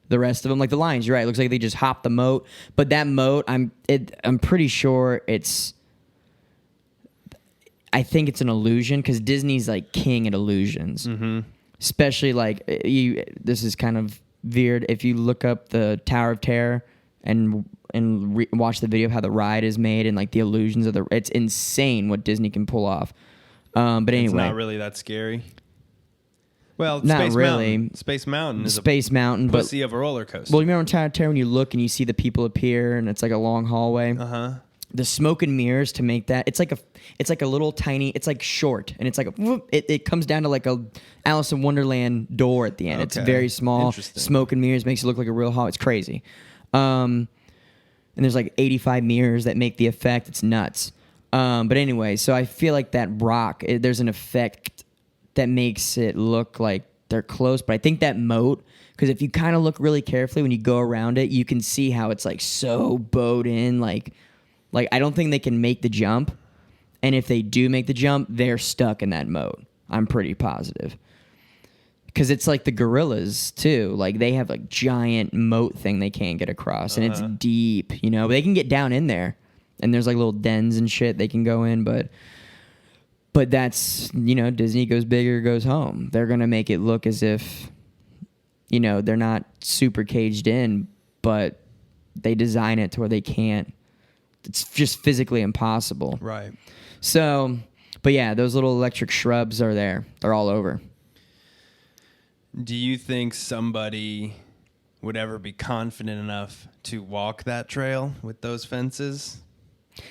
The rest of them, like the lions, you're right, it looks like they just hopped the moat. But that moat, I'm pretty sure I think it's an illusion because Disney's like king at illusions. Mm-hmm. Especially like this is kind of weird. If you look up the Tower of Terror and watch the video of how the ride is made and like the illusions of it's insane what Disney can pull off. But anyway, it's not really that scary. Well, not Space really. Mountain. Space Mountain is Space Mountain, pussy of a roller coaster. Well, you remember Tower of Terror when you look and you see the people appear and it's like a long hallway. Uh-huh. the smoke and mirrors to make that, it's like a little tiny, it's like short, and it's like it comes down to like a Alice in Wonderland door at the end. It's very small. Interesting. Smoke and mirrors makes it look like a real hall. It's crazy. And there's like 85 mirrors that make the effect. It's nuts. But anyway, so I feel like that rock, there's an effect that makes it look like they're close. But I think that moat, because if you kind of look really carefully when you go around it, you can see how it's like so bowed in. Like I don't think they can make the jump. And if they do make the jump, they're stuck in that moat. I'm pretty positive. Because it's like the gorillas, too. Like, they have a giant moat thing they can't get across. And it's deep, you know. But they can get down in there. And there's, like, little dens and shit they can go in. But that's, you know, Disney goes big or goes home. They're going to make it look as if, you know, they're not super caged in. But they design it to where they can't. It's just physically impossible. Right. So, but yeah, those little electric shrubs are there. They're all over. Do you think somebody would ever be confident enough to walk that trail with those fences?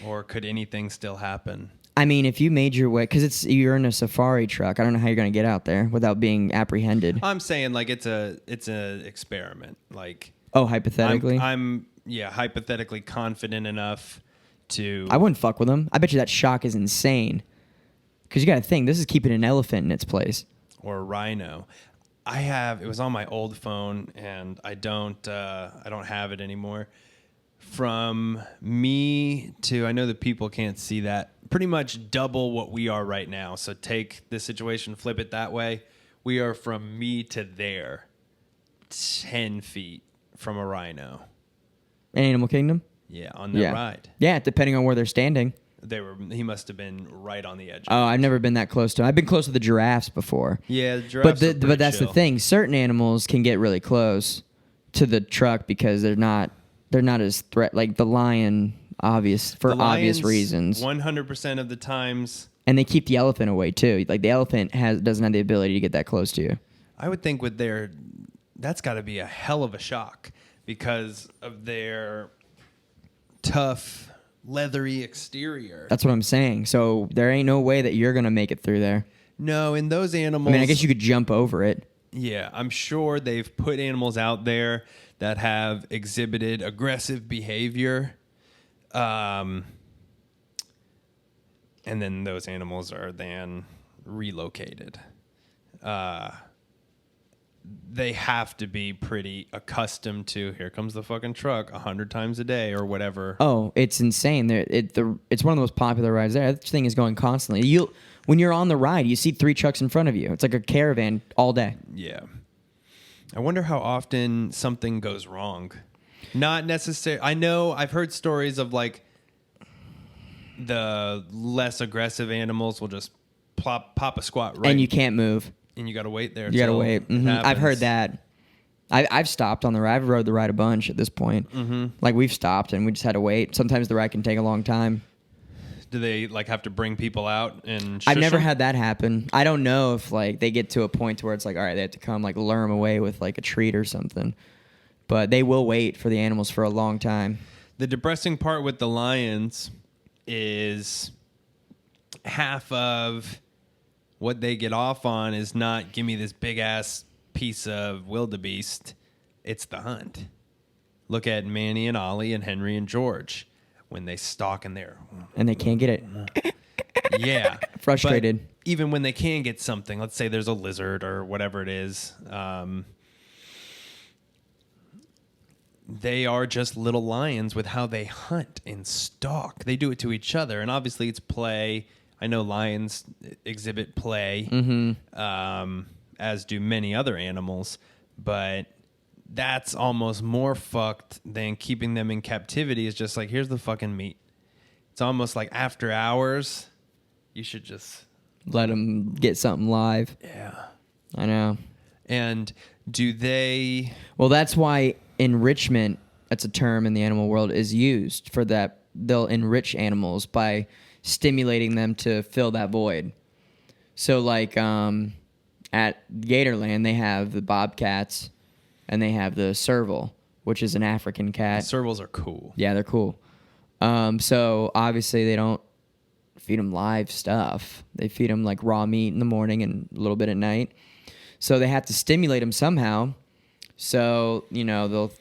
Or could anything still happen? I mean, if you made your way, because you're in a safari truck, I don't know how you're going to get out there without being apprehended. I'm saying like it's a experiment. Like, oh, hypothetically? I'm hypothetically confident enough to... I wouldn't fuck with them. I bet you that shock is insane. Because you got to think, this is keeping an elephant in its place. Or a rhino. It was on my old phone, and I don't have it anymore. From me to, I know that people can't see that, pretty much double what we are right now. So take this situation, flip it that way. We are from me to there, 10 feet from a rhino. In Animal Kingdom? Yeah, on the ride. Yeah, depending on where they're standing. He must have been right on the edge. Oh, I've never been that close to them. I've been close to the giraffes before. Yeah, the giraffes but that's chill. the thing. Certain animals can get really close to the truck because they're not as threat, like the lion, obvious reasons. 100% of the times. And they keep the elephant away too. Like the elephant doesn't have the ability to get that close to you. I would think that's got to be a hell of a shock because of their tough, leathery exterior. That's what I'm saying. So there ain't no way that you're gonna make it through there. No, in those animals. I mean, I guess you could jump over it. Yeah, I'm sure they've put animals out there that have exhibited aggressive behavior. And then those animals are then relocated. They have to be pretty accustomed to, here comes the fucking truck 100 times a day or whatever. Oh, it's insane. It's one of the most popular rides there. That thing is going constantly. When you're on the ride, you see 3 trucks in front of you. It's like a caravan all day. Yeah. I wonder how often something goes wrong. Not necessarily. I know I've heard stories of like the less aggressive animals will just pop a squat right. And you can't move. And you got to wait there. You got to wait. Mm-hmm. I've heard that. I've stopped on the ride. I've rode the ride a bunch at this point. Mm-hmm. Like we've stopped and we just had to wait. Sometimes the ride can take a long time. Do they like have to bring people out and? I've never had that happen. I don't know if like they get to a point where it's like, all right, they have to come like lure them away with like a treat or something. But they will wait for the animals for a long time. The depressing part with the lions is half of what they get off on is not give me this big ass piece of wildebeest. It's the hunt. Look at Manny and Ollie and Henry and George when they stalk in there. And they can't get it. Yeah. Frustrated. But even when they can get something, let's say there's a lizard or whatever it is, they are just little lions with how they hunt and stalk. They do it to each other. And obviously it's play. I know lions exhibit play, as do many other animals, but that's almost more fucked than keeping them in captivity. It's just like, here's the fucking meat. It's almost like after hours, you should just... let them get something live. Yeah. I know. And do they... Well, that's why enrichment, that's a term in the animal world, is used for that. They'll enrich animals by stimulating them to fill that void. So like at Gatorland, they have the bobcats and they have the serval, which is an African cat. Servals are cool. Yeah, they're cool. So obviously they don't feed them live stuff. They feed them like raw meat in the morning and a little bit at night. So they have to stimulate them somehow. So, they'll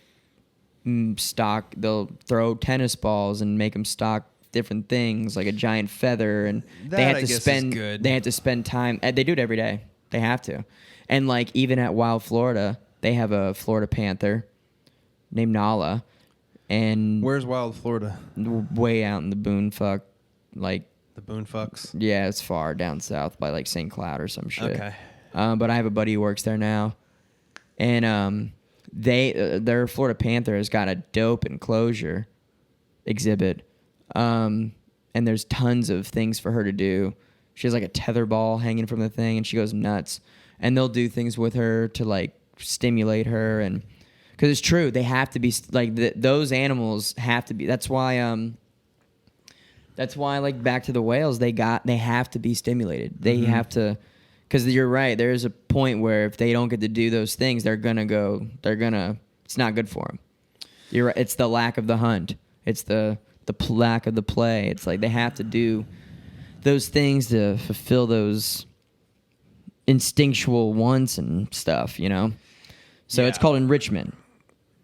throw tennis balls and make them stalk different things like a giant feather, and they have to spend time. They do it every day. They have to. And like even at Wild Florida, they have a Florida panther named Nala. And where's Wild Florida? Way out in the boonfuck, like the boonfucks. Yeah, it's far down south by like St. Cloud or some shit. Okay. But I have a buddy who works there now, and their Florida Panther has got a dope enclosure exhibit, and there's tons of things for her to do. She has like a tether ball hanging from the thing, and she goes nuts. And they'll do things with her to like stimulate her, and because it's true, they have to be like those animals have to be. That's why like back to the whales, they have to be stimulated. They have to, because you're right. There is a point where if they don't get to do those things, it's not good for them. You're right. It's the lack of the hunt. It's the lack of the play. It's like they have to do those things to fulfill those instinctual wants and stuff, So it's called enrichment.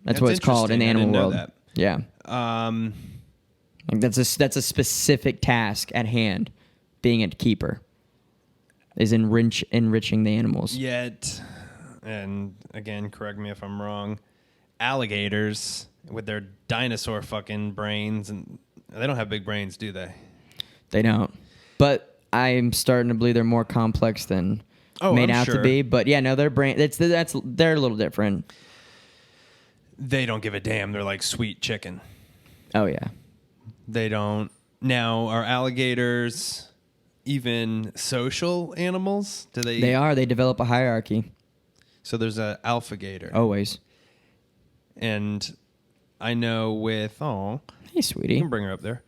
That's what it's called in the animal world. That. Yeah. Like that's a specific task at hand. Being a keeper is enriching the animals. Yet, and again, correct me if I'm wrong, alligators with their dinosaur fucking brains, and they don't have big brains, do they? They don't. But I'm starting to believe they're more complex than made out to be. But yeah, no, their brain they're a little different. They don't give a damn. They're like sweet chicken. Oh yeah. They don't. Now, are alligators even social animals? Do they? They are. They develop a hierarchy. So there's an alpha gator. Always. And I know with hey sweetie, you can bring her up there.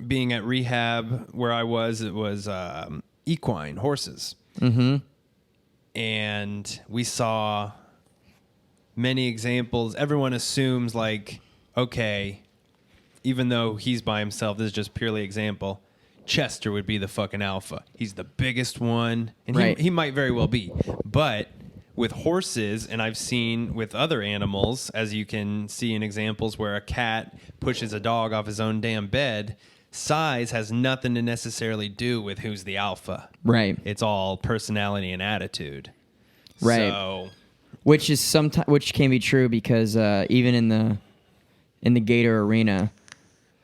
Being at rehab where I was, it was equine horses. Mm-hmm. And we saw many examples. Everyone assumes like, okay, even though he's by himself, this is just purely example, Chester would be the fucking alpha. He's the biggest one, and right. he might very well be. But with horses, and I've seen with other animals, as you can see in examples where a cat pushes a dog off his own damn bed, size has nothing to necessarily do with who's the alpha. Right. It's all personality and attitude. Right. So, which can be true because even in the gator arena,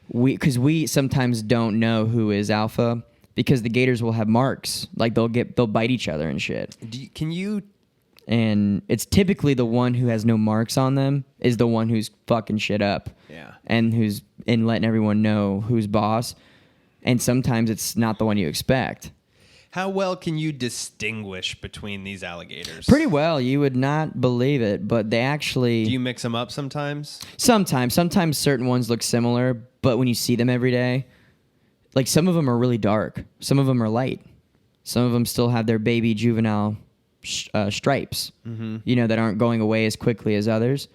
we sometimes don't know who is alpha because the gators will have marks, like they'll bite each other and shit. And it's typically the one who has no marks on them is the one who's fucking shit up. Yeah. And who's letting everyone know who's boss. And sometimes it's not the one you expect. How well can you distinguish between these alligators? Pretty well. You would not believe it, but they actually... Do you mix them up sometimes? Sometimes. Sometimes certain ones look similar, but when you see them every day, like some of them are really dark. Some of them are light. Some of them still have their baby juvenile stripes, that aren't going away as quickly as others.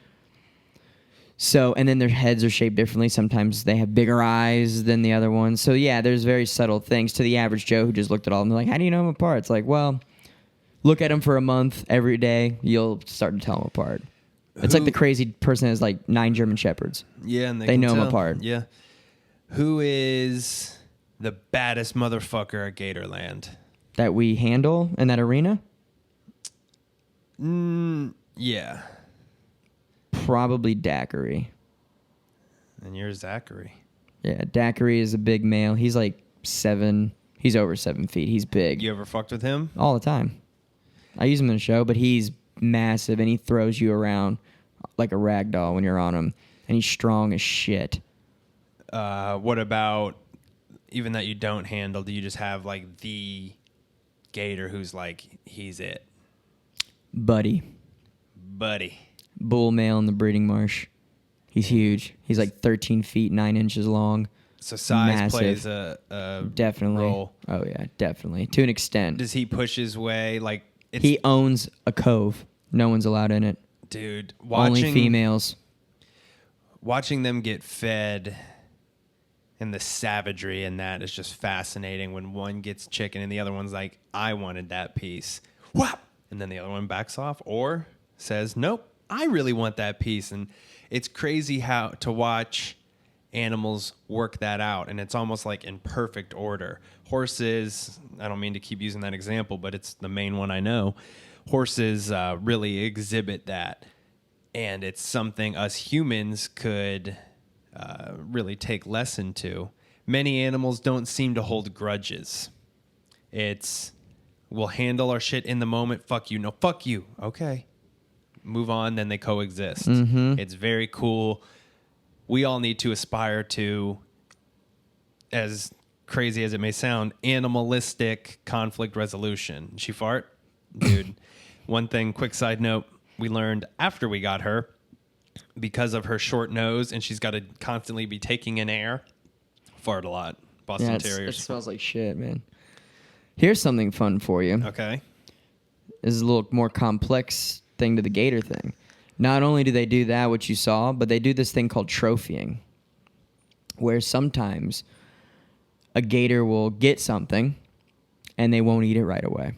So, and then their heads are shaped differently. Sometimes they have bigger eyes than the other ones. So yeah, there's very subtle things to the average Joe who just looked at all of them. They're like, how do you know them apart? It's like, well, look at them for a month every day. You'll start to tell them apart. It's like the crazy person that has like 9 German Shepherds. Yeah, and they know them apart. Yeah. Who is the baddest motherfucker at Gatorland? That we handle in that arena? Yeah. Probably Daiquiri. And you're Zachary. Yeah, Daiquiri is a big male. He's like 7. He's over 7 feet. He's big. You ever fucked with him? All the time. I use him in the show, but he's massive and he throws you around like a rag doll when you're on him. And he's strong as shit. What about, even that you don't handle, do you just have like the gator who's like, he's it? Buddy. Bull male in the breeding marsh. He's huge. He's like 13 feet, 9 inches long. So size massive. plays a definitely role. Oh yeah, definitely. To an extent. Does he push his way? Like he owns a cove. No one's allowed in it. Dude, only females. watching them get fed and the savagery in that is just fascinating when one gets chicken and the other one's like, I wanted that piece. Whap! And then the other one backs off or says, nope, I really want that piece. And it's crazy how to watch animals work that out. And it's almost like in perfect order. Horses, I don't mean to keep using that example, but it's the main one I know. Horses really exhibit that. And it's something us humans could really take lesson to. Many animals don't seem to hold grudges. It's, we'll handle our shit in the moment. Fuck you. No, fuck you. Okay. Move on. Then they coexist. Mm-hmm. It's very cool. We all need to aspire to, as crazy as it may sound, animalistic conflict resolution. She fart? Dude. One thing, quick side note, we learned after we got her, because of her short nose and she's got to constantly be taking in air, fart a lot. Boston Terriers. It smells like shit, man. Here's something fun for you. Okay. This is a little more complex thing to the gator thing. Not only do they do that, which you saw, but they do this thing called trophying, where sometimes a gator will get something and they won't eat it right away.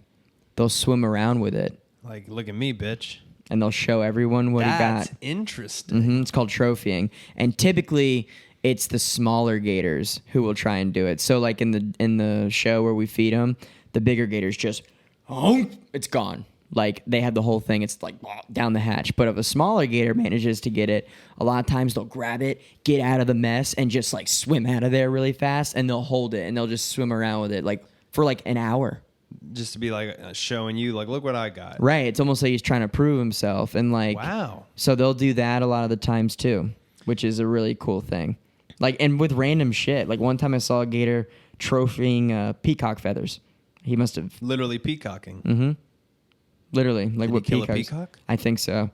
They'll swim around with it. Like, look at me, bitch. And they'll show everyone what he got. That's interesting. Mm-hmm. It's called trophying. And typically, it's the smaller gators who will try and do it. So, like in the show where we feed them, the bigger gators just, it's gone. Like, they have the whole thing. It's like down the hatch. But if a smaller gator manages to get it, a lot of times they'll grab it, get out of the mess, and just, like, swim out of there really fast. And they'll hold it, and they'll just swim around with it, like, for, like, an hour. Just to be like showing you, like, look what I got. Right. It's almost like he's trying to prove himself. And like, wow. So they'll do that a lot of the times too, which is a really cool thing. Like, and with random shit. Like one time I saw a gator trophying peacock feathers. He must have literally peacocking. Mm-hmm. Literally, like Did what he kill peacocks? a peacock? I think so.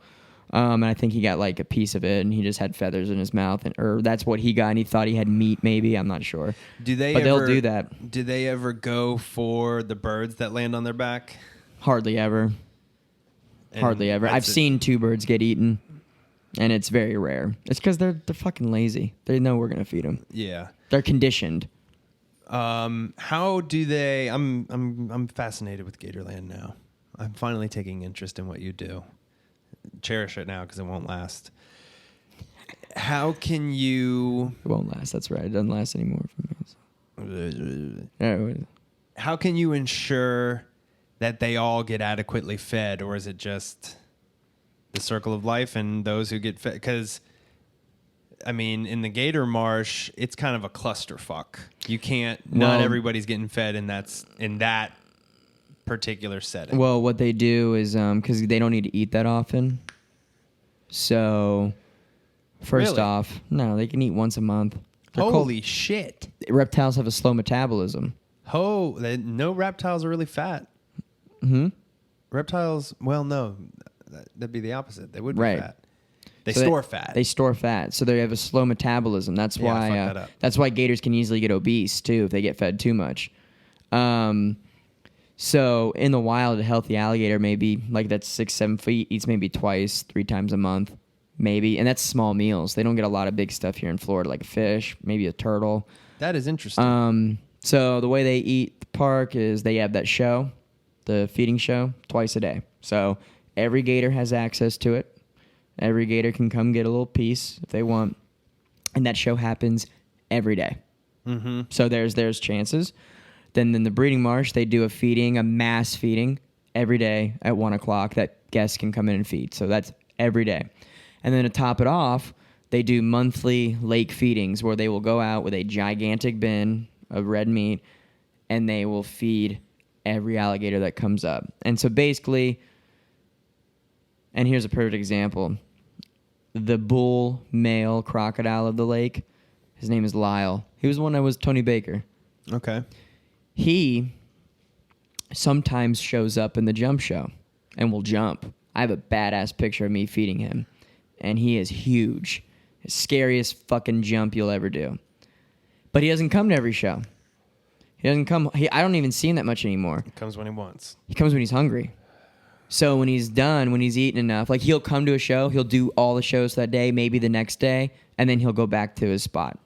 And I think he got like a piece of it, and he just had feathers in his mouth, or that's what he got, and he thought he had meat. Maybe, I'm not sure. But they'll do that. Do they ever go for the birds that land on their back? Hardly ever. Hardly ever. I've seen 2 birds get eaten, and it's very rare. It's because they're fucking lazy. They know we're gonna feed them. Yeah. They're conditioned. How do they? I'm fascinated with Gatorland now. I'm finally taking interest in what you do. Cherish it now because it won't last. How can you... It won't last. That's right. It doesn't last anymore for me. How can you ensure that they all get adequately fed, or is it just the circle of life and those who get fed? Because, I mean, in the Gator Marsh, it's kind of a clusterfuck. You can't... Not everybody's getting fed, and that's in that particular setting. Well, what they do is because they don't need to eat that often. So, first off, no, they can eat once a month. Holy shit! Reptiles have a slow metabolism. No reptiles are really fat. Hmm. Reptiles, well, no, that'd be the opposite. They would be fat. They store fat. They store fat, so they have a slow metabolism. That's why. That's why gators can easily get obese too if they get fed too much. So in the wild, a healthy alligator maybe like that's 6-7 feet eats maybe 2-3 times a month, maybe, and that's small meals. They don't get a lot of big stuff here in Florida, like a fish, maybe a turtle. That is interesting. So the way they eat the park is they have that show, the feeding show, twice a day. So every gator has access to it. Every gator can come get a little piece if they want, and that show happens every day. Mm-hmm. So there's chances. Then in the breeding marsh, they do a mass feeding every day at 1 o'clock that guests can come in and feed. So that's every day. And then to top it off, they do monthly lake feedings where they will go out with a gigantic bin of red meat and they will feed every alligator that comes up. And so basically, and here's a perfect example, the bull male crocodile of the lake, his name is Lyle. He was the one that was Tony Baker. Okay. He sometimes shows up in the jump show and will jump. I have a badass picture of me feeding him, and he is huge. Scariest fucking jump you'll ever do. But he doesn't come to every show. He doesn't come. I don't even see him that much anymore. He comes when he wants. He comes when he's hungry. So when he's done, when he's eaten enough, like he'll come to a show, he'll do all the shows that day, maybe the next day, and then he'll go back to his spot.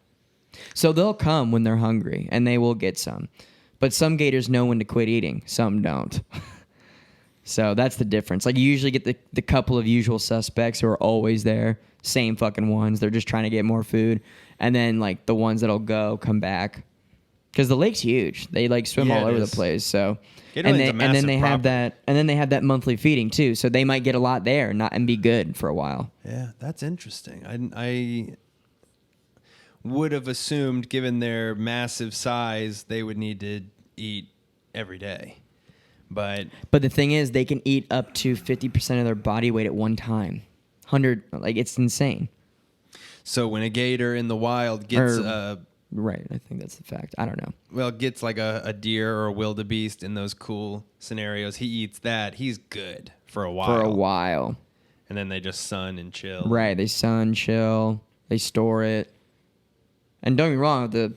So they'll come when they're hungry, and they will get some. But some gators know when to quit eating. Some don't. So that's the difference. Like you usually get the couple of usual suspects who are always there. Same fucking ones. They're just trying to get more food. And then like the ones that'll go, come back. Because the lake's huge. They like swim all over the place. So and then they have that monthly feeding too. So they might get a lot there and be good for a while. Yeah, that's interesting. I would have assumed, given their massive size, they would need to eat every day. But the thing is, they can eat up to 50% of their body weight at one time. 100, like it's insane. So when a gator in the wild gets right, I think that's the fact. I don't know. Well, gets like a deer or a wildebeest in those cool scenarios, he eats that. He's good for a while. And then they just sun and chill. Right, they sun, chill, they store it. And don't get me wrong, if the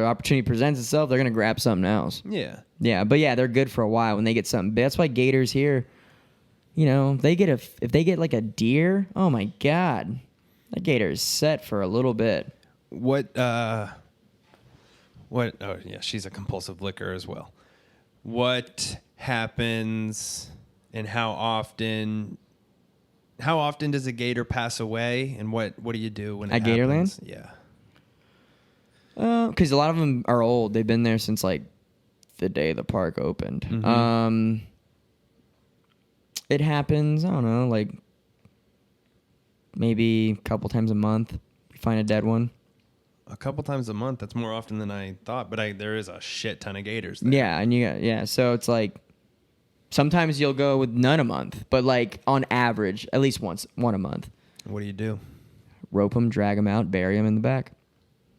opportunity presents itself, they're going to grab something else. Yeah. Yeah, but yeah, they're good for a while when they get something. That's why gators here, you know, if they get like a deer, oh my God. That gator is set for a little bit. Oh yeah, she's a compulsive licker as well. What happens and how often does a gator pass away, and what do you do when it happens? Gatorland? Yeah. Because a lot of them are old. They've been there since like the day the park opened. Mm-hmm. It happens, I don't know, like maybe a couple times a month. We find a dead one. A couple times a month. That's more often than I thought. But there is a shit ton of gators there. Yeah, and so it's like sometimes you'll go with none a month, but like on average, at least one a month. What do you do? Rope them, drag them out, bury them in the back.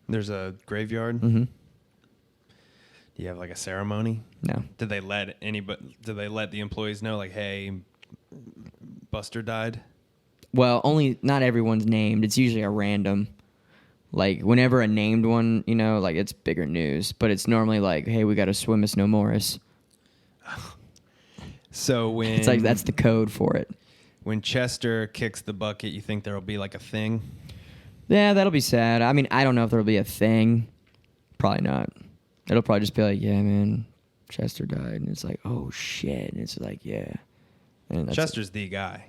There's a graveyard. Mm-hmm. Do you have like a ceremony? No. Did they let the employees know, like, hey, Buster died? Well, not everyone's named. It's usually a random. Like, whenever a named one, you know, like, it's bigger news. But it's normally like, hey, we got to swim us no Morris. So when... It's like, that's the code for it. When Chester kicks the bucket, you think there'll be like a thing? Yeah, that'll be sad. I mean, I don't know if there'll be a thing. Probably not. It'll probably just be like, yeah, man, Chester died. And it's like, oh, shit. And it's like, yeah. And Chester's the guy.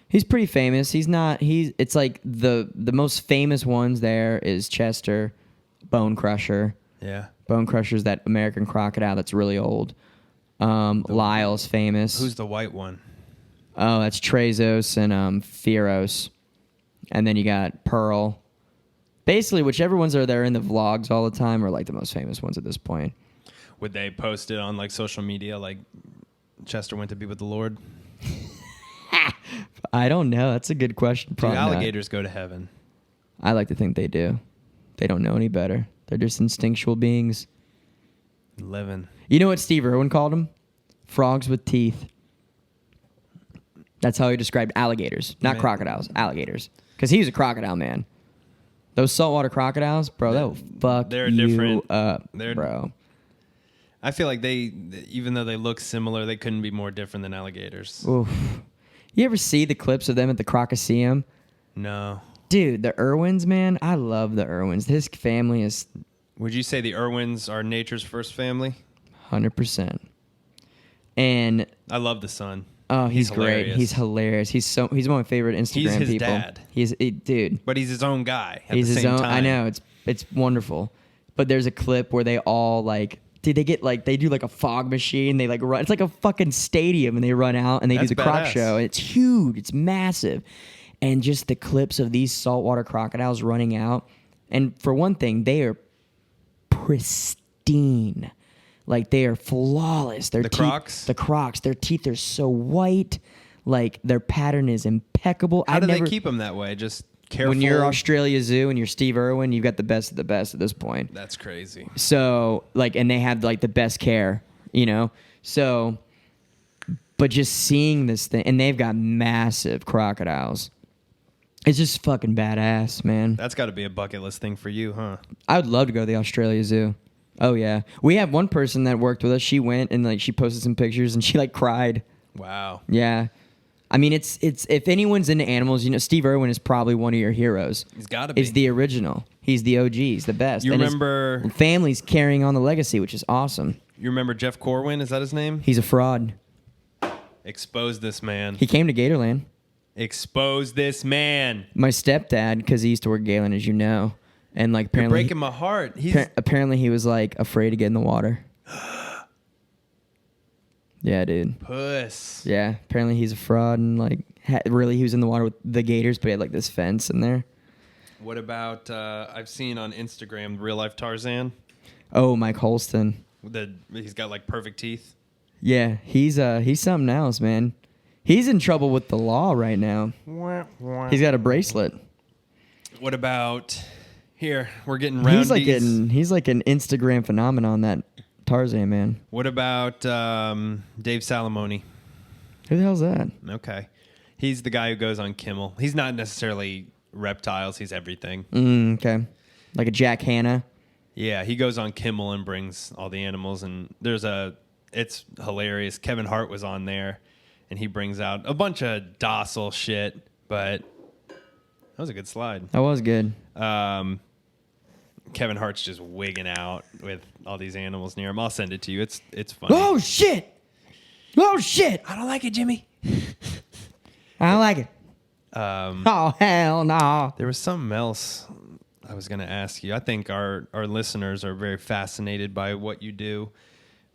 He's pretty famous. It's like the most famous ones there is Chester, Bone Crusher. Yeah. Bone Crusher's that American crocodile that's really old. Lyle's famous. Who's the white one? Oh, that's Trezos and Fearos. And then you got Pearl. Basically, whichever ones are there in the vlogs all the time are like the most famous ones at this point. Would they post it on like social media like Chester went to be with the Lord? I don't know. That's a good question. Do alligators go to heaven? I like to think they do. They don't know any better. They're just instinctual beings. Living. You know what Steve Irwin called them? Frogs with teeth. That's how he described alligators. Not crocodiles. Alligators. Because he was a crocodile man. Those saltwater crocodiles, bro, that will fuck you different. up, bro. I feel like even though they look similar, they couldn't be more different than alligators. Oof. You ever see the clips of them at the Crocoseum? No. Dude, the Irwins, man, I love the Irwins. His family is... Would you say the Irwins are nature's first family? 100%. And... I love the son. Oh, he's great. He's hilarious. He's one of my favorite Instagram people. He's his dad. Dude. But he's his own guy at He's the his same own. time. I know. It's wonderful. But there's a clip where they all like... Dude, they do like a fog machine. They like run. It's like a fucking stadium, and they run out and they do the croc show. It's huge. It's massive, and just the clips of these saltwater crocodiles running out. And for one thing, they are pristine, like they are flawless. The crocs. Their teeth are so white. Like their pattern is impeccable. How do they keep them that way? Just careful. When you're Australia Zoo and you're Steve Irwin, you've got the best of the best at this point. That's crazy. So, like, and they have, like, the best care, you know? So, but just seeing this thing, and they've got massive crocodiles. It's just fucking badass, man. That's got to be a bucket list thing for you, huh? I would love to go to the Australia Zoo. Oh, yeah. We have one person that worked with us. She went and, like, she posted some pictures, and she, like, cried. Wow. Yeah. I mean, it's if anyone's into animals, Steve Irwin is probably one of your heroes. He's got to be. Is the original. He's the OG. He's the best. You And remember... his family's carrying on the legacy, which is awesome. You remember Jeff Corwin? Is that his name? He's a fraud. Expose this man. He came to Gatorland. Expose this man. My stepdad, because he used to work Galen, as you know, and like You're apparently breaking my heart. apparently he was like afraid to get in the water. Yeah, dude. Puss. Yeah, apparently he's a fraud and like really he was in the water with the gators, but he had like this fence in there. What about I've seen on Instagram real life Tarzan? Oh, Mike Holston. He's got like perfect teeth. Yeah, he's something else, man. He's in trouble with the law right now. He's got a bracelet. What about here? We're getting roundies. He's like an Instagram phenomenon, that Tarzan man. What about Dave Salamoni? Who the hell's that? Okay. He's the guy who goes on Kimmel. He's not necessarily reptiles. He's everything. Okay. Like a Jack Hanna. Yeah, he goes on Kimmel and brings all the animals. And it's hilarious. Kevin Hart was on there, and he brings out a bunch of docile shit. But that was a good slide. That was good. Kevin Hart's just wigging out with all these animals near him. I'll send it to you. It's funny. Oh, shit. Oh, shit. I don't like it, Jimmy. I don't like it. Oh, hell no. There was something else I was going to ask you. I think our listeners are very fascinated by what you do.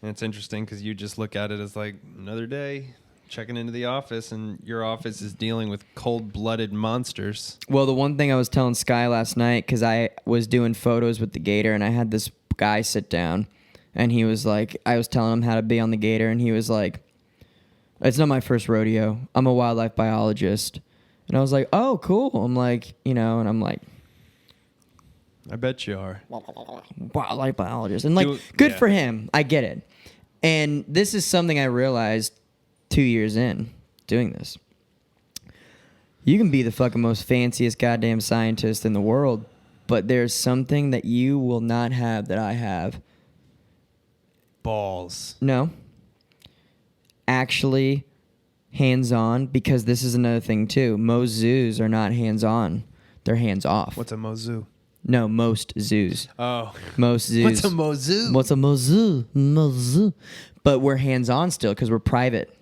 And it's interesting because you just look at it as like another day, checking into the office, and your office is dealing with cold-blooded monsters. Well, the one thing I was telling Sky last night, because I was doing photos with the gator, and I had this guy sit down, and he was like, I was telling him how to be on the gator, and he was like, it's not my first rodeo. I'm a wildlife biologist. And I was like, oh, cool. I'm like, and I'm like, I bet you are. wildlife biologist. And like, good for him. I get it. And this is something I realized 2 years in doing this. You can be the fucking most fanciest goddamn scientist in the world, but there's something that you will not have that I have. Balls. No. Actually hands-on, because this is another thing too. Most zoos are not hands-on. They're hands-off. What's a mozu? No, most zoos. Oh. Most zoos. What's a mozu? What's a mozu? Mozu. But we're hands-on still because we're private.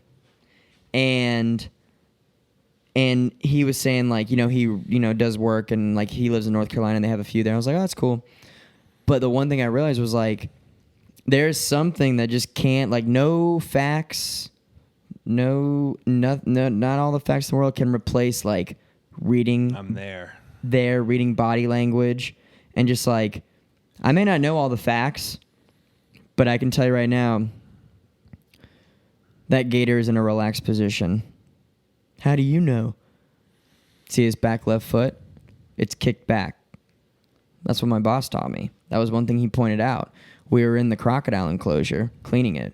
And he was saying like, he does work, and like he lives in North Carolina and they have a few there. I was like, oh, that's cool. But the one thing I realized was like, there's something that just can't, like, no facts, not all the facts in the world can replace like reading. I'm reading body language, and just like, I may not know all the facts, but I can tell you right now, that gator is in a relaxed position. How do you know? See his back left foot? It's kicked back. That's what my boss taught me. That was one thing he pointed out. We were in the crocodile enclosure cleaning it,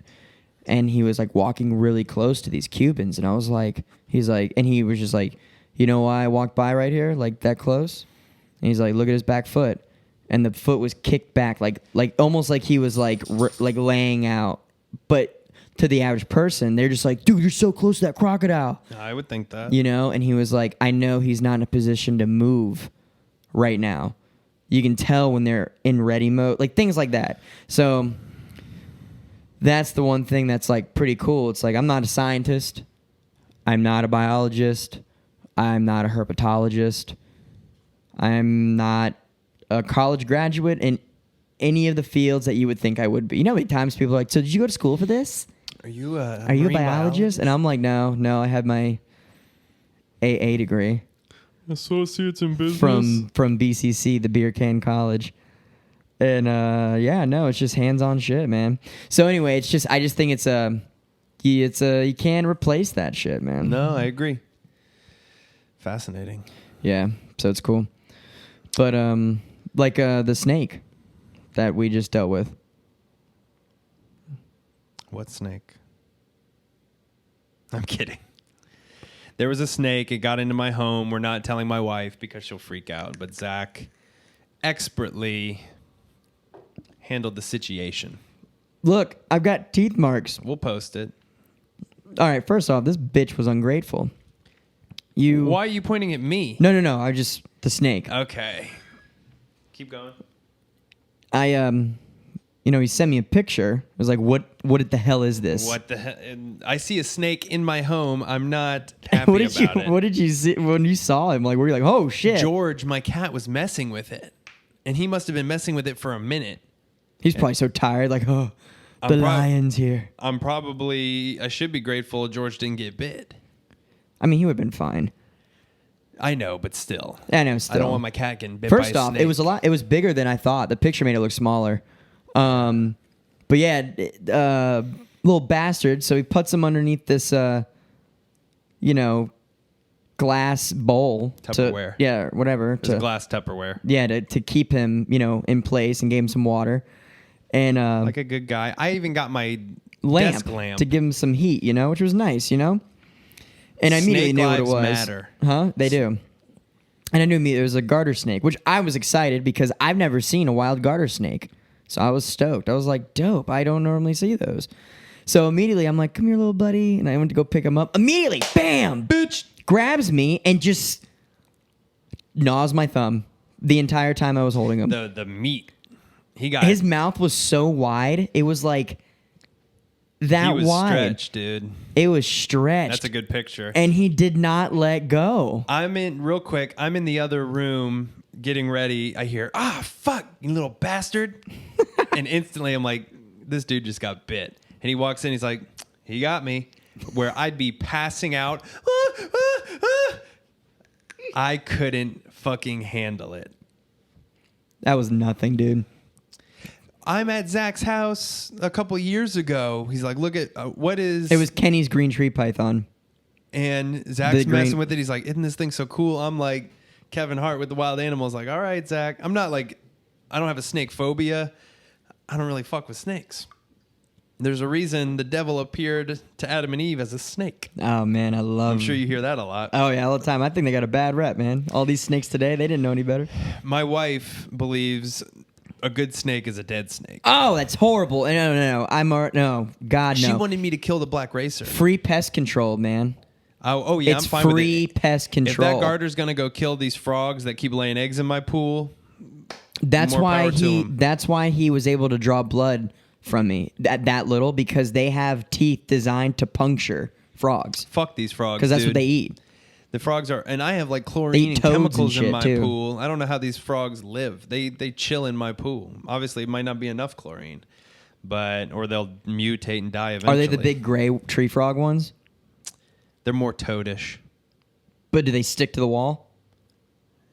and he was like walking really close to these Cubans, and I was like, he was just like, you know why I walked by right here, like that close? And he's like, look at his back foot, and the foot was kicked back, like almost like he was like laying out. But to the average person, they're just like, dude, you're so close to that crocodile. I would think that. And he was like, I know he's not in a position to move right now. You can tell when they're in ready mode, like things like that. So that's the one thing that's like pretty cool. It's like, I'm not a scientist. I'm not a biologist. I'm not a herpetologist. I'm not a college graduate in any of the fields that you would think I would be. You know how many times people are like, so did you go to school for this? Are you a biologist? And I'm like, no, I have my AA degree. Associates in business. From BCC, the Beer Can College. And it's just hands-on shit, man. So anyway, I just think you can't replace that shit, man. No, I agree. Fascinating. Yeah, so it's cool. But the snake that we just dealt with. What snake? I'm kidding. There was a snake. It got into my home. We're not telling my wife because she'll freak out. But Zack expertly handled the situation. Look, I've got teeth marks. We'll post it. All right, first off, this bitch was ungrateful. Why are you pointing at me? No. I just the snake. Okay. Keep going. He sent me a picture. I was like, what the hell is this? What the hell? I see a snake in my home. I'm not happy about it. What did you see when you saw him? Like, were you like, oh shit? George, my cat, was messing with it. And he must have been messing with it for a minute. He's probably so tired, like, oh, the lion's here. I should be grateful George didn't get bit. I mean, he would have been fine. I know, but still. I know, still. I don't want my cat getting bit by a snake. First off, it was bigger than I thought. The picture made it look smaller. But yeah, little bastard. So he puts him underneath this, glass bowl. Tupperware. Whatever. It's a glass Tupperware. Yeah, to keep him, in place, and gave him some water. And like a good guy. I even got my desk lamp to give him some heat, which was nice, And I immediately knew what it was. Snake lives matter. Huh? They do. And I knew immediately it was a garter snake, which I was excited because I've never seen a wild garter snake. So I was stoked. I was like, dope. I don't normally see those. So immediately I'm like, come here, little buddy. And I went to go pick him up. Immediately, bam, bitch, grabs me and just gnaws my thumb the entire time I was holding him. The meat. His mouth was so wide. It was like that wide. He was stretched, dude. It was stretched. That's a good picture. And he did not let go. I'm in the other room getting ready. I hear, fuck, you little bastard. And instantly I'm like, this dude just got bit. And he walks in, he's like, he got me. Where I'd be passing out. I couldn't fucking handle it. That was nothing, dude. I'm at Zack's house a couple years ago. He's like, look at what is... It was Kenny's green tree python. And Zack's messing with it. He's like, isn't this thing so cool? I'm like, Kevin Hart with the wild animals. Like, all right, Zack. I'm not like... I don't have a snake phobia. I don't really fuck with snakes. There's a reason the devil appeared to Adam and Eve as a snake. Oh, man, I'm sure you hear that a lot. Oh, yeah, all the time. I think they got a bad rep, man. All these snakes today, they didn't know any better. My wife believes... a good snake is a dead snake. Oh, that's horrible. No. No. God, no. She wanted me to kill the black racer. Free pest control, man. Oh yeah, it's I'm fine with it. Free pest control. If that garter's going to go kill these frogs that keep laying eggs in my pool, that's why he was able to draw blood from me that little, because they have teeth designed to puncture frogs. Fuck these frogs, because that's what they eat. The frogs are, and I have like chlorine and chemicals in my too. pool. I don't know how these frogs live. They chill in my pool. Obviously, it might not be enough chlorine, or they'll mutate and die eventually. Are they the big gray tree frog ones? They're more toadish. But do they stick to the wall?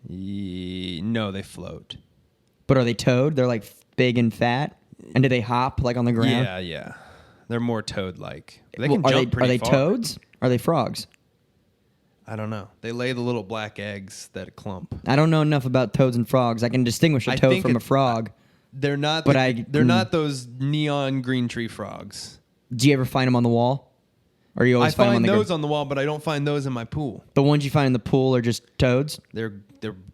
No, they float. But are they toad? They're like big and fat, and do they hop like on the ground? Yeah. They're more toad-like. They can jump pretty far. Are they toads? Are they frogs? I don't know. They lay the little black eggs that clump. I don't know enough about toads and frogs. I can distinguish a toad from a frog. They're not. They're not those neon green tree frogs. Do you ever find them on the wall? Or you always find them on the those on the wall, but I don't find those in my pool. The ones you find in the pool are just toads? They're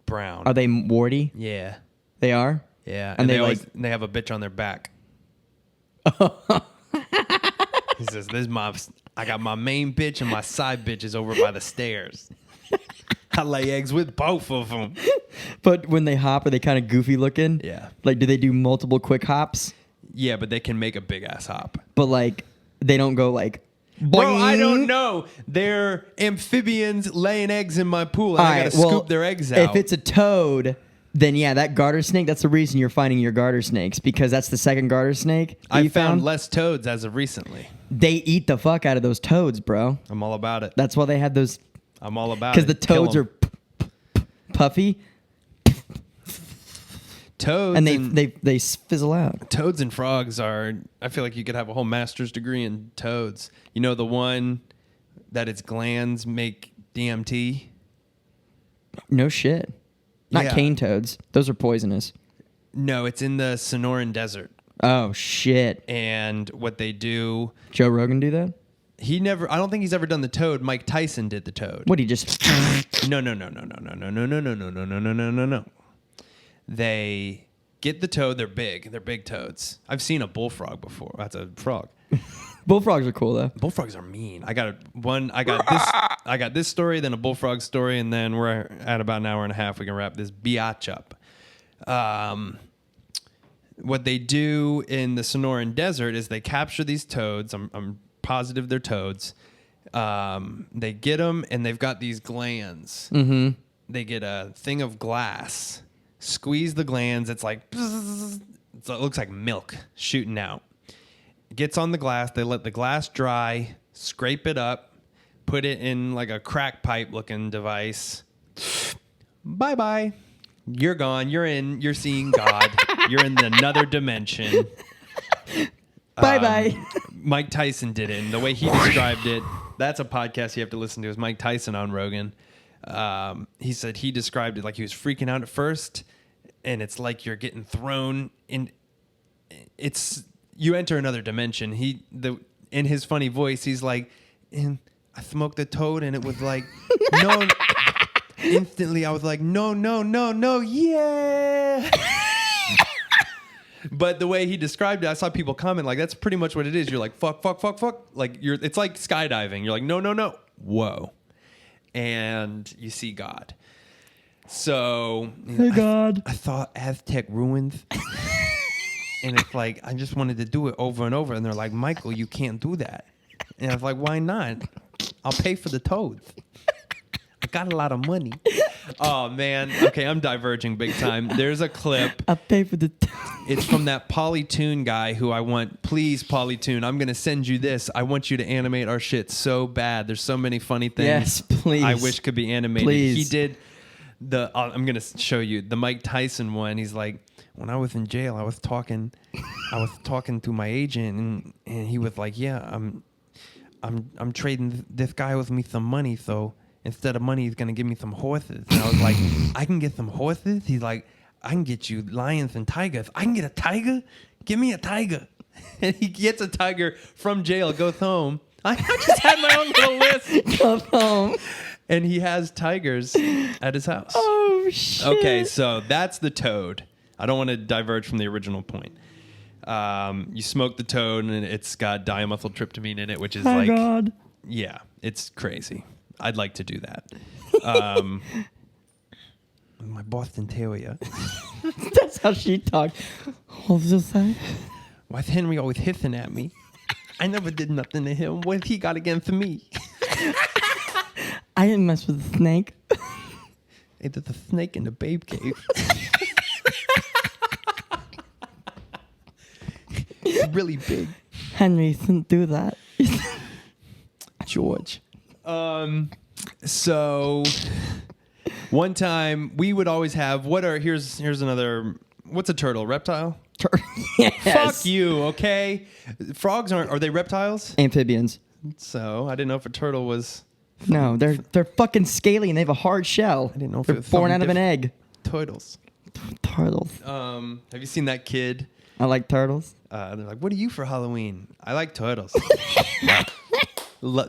brown. Are they warty? Yeah. They are? Yeah. And they have a bitch on their back. He says, I got my main bitch and my side bitches over by the stairs. I lay eggs with both of them. But when they hop, are they kind of goofy looking? Yeah. Like, do they do multiple quick hops? Yeah, but they can make a big ass hop. But like, they don't go like... Boing. Bro, I don't know. They're amphibians laying eggs in my pool, and I gotta scoop their eggs out. If it's a toad, then yeah, that garter snake, that's the reason you're finding your garter snakes, because that's the second garter snake I found less toads as of recently. They eat the fuck out of those toads, bro. I'm all about it. That's why they had those. I'm all about it. Because the toads are puffy. Toads and they fizzle out. Toads and frogs are... I feel like you could have a whole master's degree in toads. You know the one that its glands make DMT? No shit. Not cane toads. Those are poisonous. No, it's in the Sonoran Desert. Oh, shit. And what they do... Joe Rogan do that? I don't think he's ever done the toad. Mike Tyson did the toad. What, he just... No. They get the toad. They're big. They're big toads. I've seen a bullfrog before. That's a frog. Bullfrogs are cool though. Bullfrogs are mean. I got this story, then a bullfrog story, and then we're at about an hour and a half. We can wrap this biatch up. What they do in the Sonoran Desert is they capture these toads. I'm positive they're toads. They get them, and they've got these glands. Mm-hmm. They get a thing of glass, squeeze the glands. It's like, it looks like milk shooting out. Gets on the glass. They let the glass dry, scrape it up, put it in like a crack pipe looking device. Bye-bye. You're gone. You're seeing God. You're in another dimension. Bye-bye. Mike Tyson did it. And the way he described it, that's a podcast you have to listen to, is Mike Tyson on Rogan. He said he described it like he was freaking out at first, and it's like you're getting thrown in. You enter another dimension. In his funny voice, he's like, and I smoked a toad, and it was like, no. Instantly, I was like, no, yeah. But the way he described it, I saw people comment like, that's pretty much what it is. You're like, fuck. Like it's like skydiving. You're like, no. Whoa. And you see God. So, Hey, God. I thought Aztec ruins. And it's like, I just wanted to do it over and over. And they're like, Michael, you can't do that. And I was like, why not? I'll pay for the toads. I got a lot of money. Oh, man. Okay, I'm diverging big time. There's a clip. I'll pay for the... It's from that Polytoon guy who I want. Please, Polytoon, I'm going to send you this. I want you to animate our shit so bad. There's so many funny things. Yes, please. I wish could be animated. Please. He did I'm going to show you the Mike Tyson one. He's like, when I was in jail, I was talking to my agent, and he was like, yeah, I'm trading this guy with me some money, so instead of money, he's going to give me some horses. And I was like, I can get some horses? He's like, I can get you lions and tigers. I can get a tiger? Give me a tiger. And he gets a tiger from jail, goes home. I just had my own little list. Goes home. And he has tigers at his house. Oh, shit. Okay, so that's the toad. I don't want to diverge from the original point. You smoke the toad, and it's got dimethyltryptamine in it, which is God. Yeah, it's crazy. I'd like to do that. My Boston Terrier. That's how she talked. What was you say? Why's Henry always hissing at me? I never did nothing to him. What he got against me? I didn't mess with the snake. Hey, there's a snake in the babe cave. It's really big. Henry didn't do that. George. So one time we would always have here's another, what's a turtle? Reptile? Yes. Fuck you, okay? Frogs are they reptiles? Amphibians. So I didn't know if a turtle was. No, they're fucking scaly and they have a hard shell. I didn't know if they're it was born out something of an egg. Turtles. Turtles. Have you seen that kid? I like turtles. They're like, what are you for Halloween? I like turtles.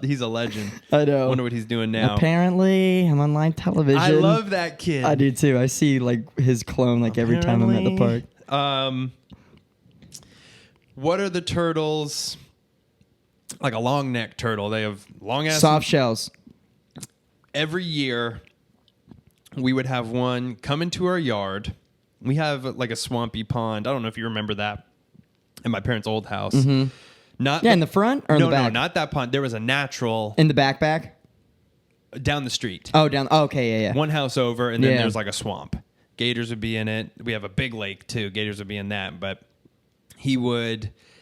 He's a legend. I know. Wonder what he's doing now. Apparently, I'm on live television. I love that kid. I do too. I see like his clone like every time I'm at the park. What are the turtles? Like a long neck turtle. They have long ass soft shells. Every year, we would have one come into our yard. We have like a swampy pond. I don't know if you remember that in my parents' old house. Mm-hmm. In the front or in the back? No, not that pond. There was a natural in the back down the street. Oh, down. Oh, okay, yeah. One house over, and then there's like a swamp. Gators would be in it. We have a big lake too. Gators would be in that. But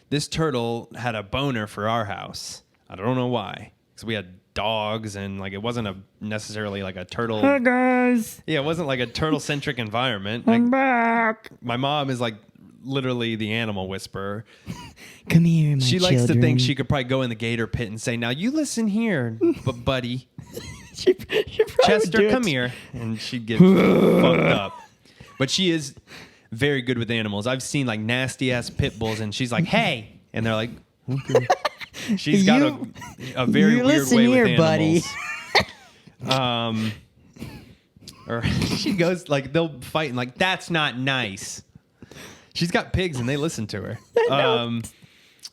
this turtle had a boner for our house. I don't know why, because we had dogs and like it wasn't necessarily like a turtle. Hey guys. Yeah, it wasn't like a turtle centric environment. I'm back. My mom is like literally the animal whisperer. Come here, my She children. likes to think she could probably go in the gator pit and say, "Now you listen here, buddy, she probably Chester, would do come it. here," and she'd get fucked up. But she is very good with animals. I've seen like nasty ass pit bulls, and she's like, "Hey," and they're like, "Okay." She's got a very weird way with animals. Buddy. Or she goes like they'll fight and like that's not nice. She's got pigs and they listen to her.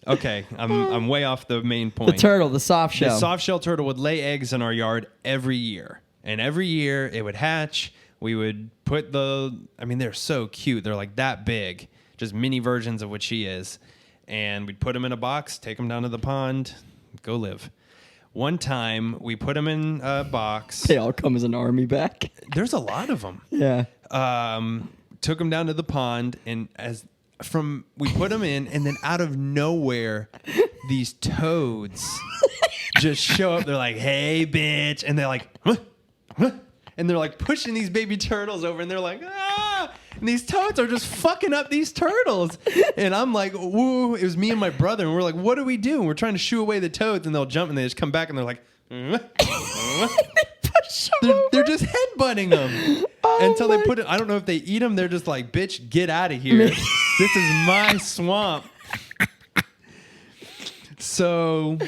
Okay, I'm way off the main point. The turtle, the soft shell. The soft shell turtle would lay eggs in our yard every year. And every year it would hatch. We would put they're so cute. They're like that big, just mini versions of what she is. And we'd put them in a box, take them down to the pond, go live. One time we put them in a box. They all come as an army back. There's a lot of them. Yeah. Took them down to the pond, and we put them in, and then out of nowhere, these toads just show up. They're like, "Hey, bitch," and they're like, "Huh? Huh?" And they're like pushing these baby turtles over, and they're like, "Ah!" And these toads are just fucking up these turtles. And I'm like, "Woo!" It was me and my brother, and we're like, "What do we do?" And we're trying to shoo away the toads, and they'll jump, and they just come back, and they're like, they're just headbutting them until they put it. I don't know if they eat them. They're just like, "Bitch, get out of here. This is my swamp." So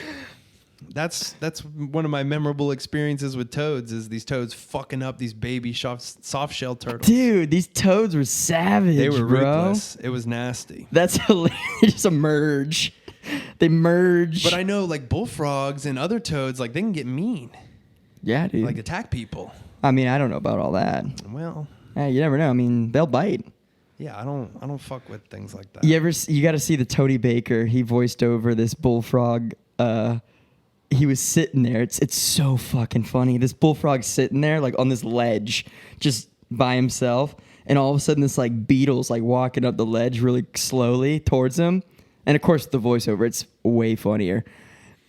that's one of my memorable experiences with toads is these toads fucking up these baby soft shell turtles. Dude, these toads were savage. They were bro. ruthless. It was nasty. That's hilarious. They just emerge. They merge. But I know like bullfrogs and other toads, like they can get mean. Yeah, dude. Like attack people. I mean, I don't know about all that. Well, Hey, you never know. I mean, they'll bite. yeah, I don't fuck with things like that. You got to see the Toady Baker. He voiced over this bullfrog. He was sitting there. It's so fucking funny. This bullfrog's sitting there like on this ledge, just by himself, and all of a sudden this like beetle's like walking up the ledge really slowly towards him, and of course the voiceover, it's way funnier.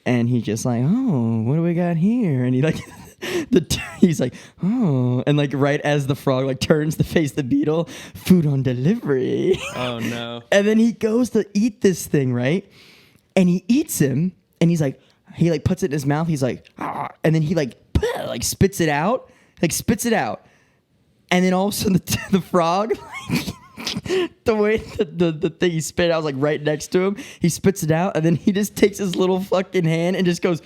And he's just like, "Oh, what do we got here?" And he like, he's like, "Oh," and like right as the frog like turns to face the beetle, "Food on delivery." Oh no! And then he goes to eat this thing, right? And he eats him, and he like puts it in his mouth. He's like, "Ah," and then he like spits it out, and then all of a sudden the frog. The way the thing he spit out was like right next to him. He spits it out, and then he just takes his little fucking hand and just goes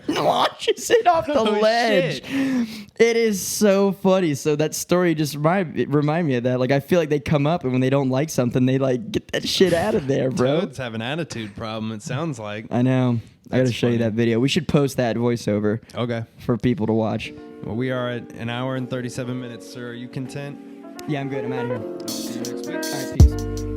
and launches it off the ledge. Shit. It is so funny. So that story just remind me of that. Like I feel like they come up, and when they don't like something, they like get that shit out of there, bro. Toads have an attitude problem. It sounds like. I know. I gotta That's show you funny. that video. We should post that voiceover Okay. for people to watch. Well, we are at an hour and 37 minutes, sir. Are you content? Yeah, I'm good. I'm out of here. I'll see you next week. All right, peace.